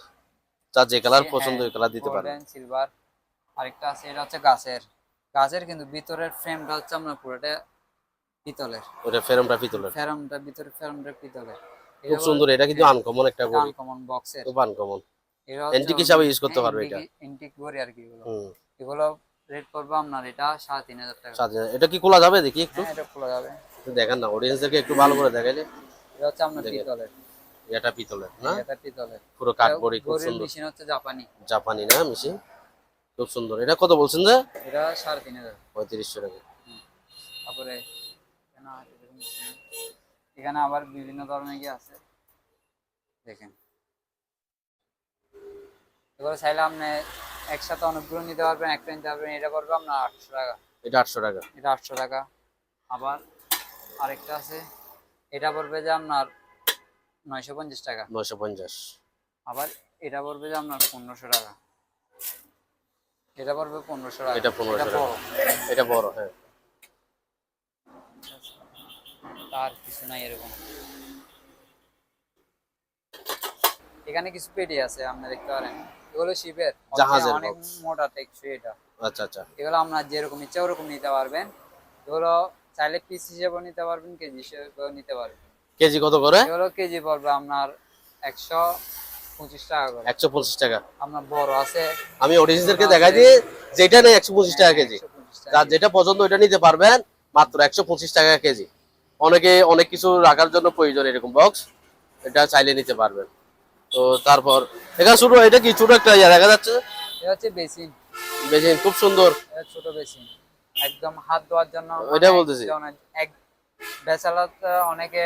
যার যে কালার পছন্দ ওই কালার দিতে পারেন। Golden, silver. আরেকটা আছে, এটা হচ্ছে গাছের, গাছের কিন্তু ভিতরের ফ্রেমটা হচ্ছে আপনার পুরোটা পিতলের। ওটা ফেরমটা পিতলের। ফ্রেমটা ভিতরে ফ্রেমটা পিতলের। খুব সুন্দর। এটা কিন্তু আনকমন একটা ঘড়ি। আনকমন বক্সের। খুব আনকমন। এটা এন্টিক হিসাবে ইউজ করতে পারবে এটা। এন্টিক ঘড়ি আর কি এগুলো। হুম। এগুলো রেট পড়বে আপনার এটা 3500 টাকা। এটা কি খোলা যাবে দেখি একটু? হ্যাঁ, এটা খোলা যাবে। একটু দেখান না, অডিয়েন্সদেরকে একটু ভালো করে দেখাইলে। এটা হচ্ছে আপনার পিতলের। এটা পিতলের না? এটা পিতলের। পুরো কাঠবড়ি, খুব ঘড়ির সুন্দর। মেশিন হচ্ছে জাপানি। জাপানি না মেশিন? খুব সুন্দর। এটা কত বলছেন যে? এটা 3500। 3500 টাকা। তারপরে এখানে আবার বিভিন্ন ধরনের কি আছে দেখেন, এগুলো চাইলে আপনি একসাথে অনেকগুলো নিতে পারবেন, একটা নিতে পারবেন। এটা পড়বে আপনার 800 টাকা। এটা 800 টাকা। এটা 800 টাকা। আবার আরেকটা আছে, এটা পড়বে যে আপনার 950 টাকা। 950। আবার এটা পড়বে যে আপনার 1500 টাকা। এটা পড়বে 1500 টাকা। এটা 1500 টাকা। বড়। এটা বড়, হ্যাঁ। তার কিছু নাই এরকম। এখানে কিছু পেটি আছে, আপনি দেখতে পারেন, এগুলো শিপের জাহাজের অনেক box। মোটা টেকসই এটা। আচ্ছা আচ্ছা। এগুলো আপনার যেরকম ইচ্ছা ওরকম নিতে পারবেন। এগুলো চাইলে পিস হিসেবেও নিতে পারবেন, কেজি হিসেবেও নিতে পারবেন। কেজি কত করে? এগুলো কেজি পড়বে আপনার 125 টাকা করে। 125 টাকা। আপনার বড় আছে, আমি অডিয়েন্সদেরকে দেখাই দিই, যেটা নেই 125 টাকা কেজি। 125 টাকা। যার যেটা পছন্দ ওইটা নিতে পারবেন, মাত্র 125 টাকা কেজি। অনেকে অনেক কিছু রাখার জন্য প্রয়োজন এরকম বক্স, এটা চাইলে নিতে পারবেন। তো তারপর এখানে ছোট, এটা কি ছোট একটা ইয়া দেখা যাচ্ছে? এটা হচ্ছে বেসিন। বেসিন খুব সুন্দর। এটা ছোট বেসিন, একদম হাত ধোয়ার জন্য। ওইটা বলতেছি। এক ব্যাচেলর অনেকে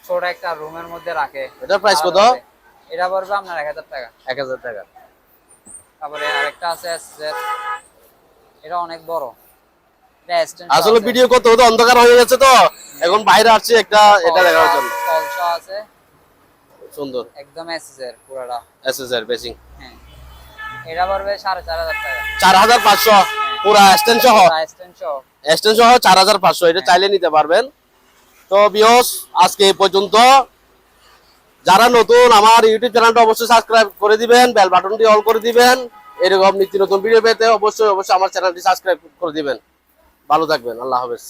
ছোট একটা রুমের মধ্যে রাখে। এটার প্রাইস কত? এটা পড়বে আপনার 1000 টাকা। 1000 টাকা। তারপরে আরেকটা আছে এসএস, এটা অনেক বড়। এটা এক্সটেনশন আসলে ভিডিও করতে হতে অন্ধকার হয়ে গেছে, তো এখন বাইরে আসছে একটা এটা দেখার জন্য। কলসা আছে সুন্দর। একদম এসএস এর পুরোটা। SSR basin. হ্যাঁ, এটা পড়বে 4500 টাকা। 4500 পুরো এক্সটেনশন সহ। এক্সটেনশন সহ 4500। এটা চাইলে নিতে পারবেন। তো ভিউয়ার্স, আজকে এই পর্যন্ত। যারা নতুন, আমার ইউটিউব চ্যানেলটা অবশ্যই সাবস্ক্রাইব করে দিবেন, বেল বাটনটি অল করে দিবেন। এরকম নিত্য নতুন ভিডিও পেতে অবশ্যই আমার চ্যানেলটি সাবস্ক্রাইব করে দিবেন। ভালো থাকবেন, আল্লাহ হাফেজ।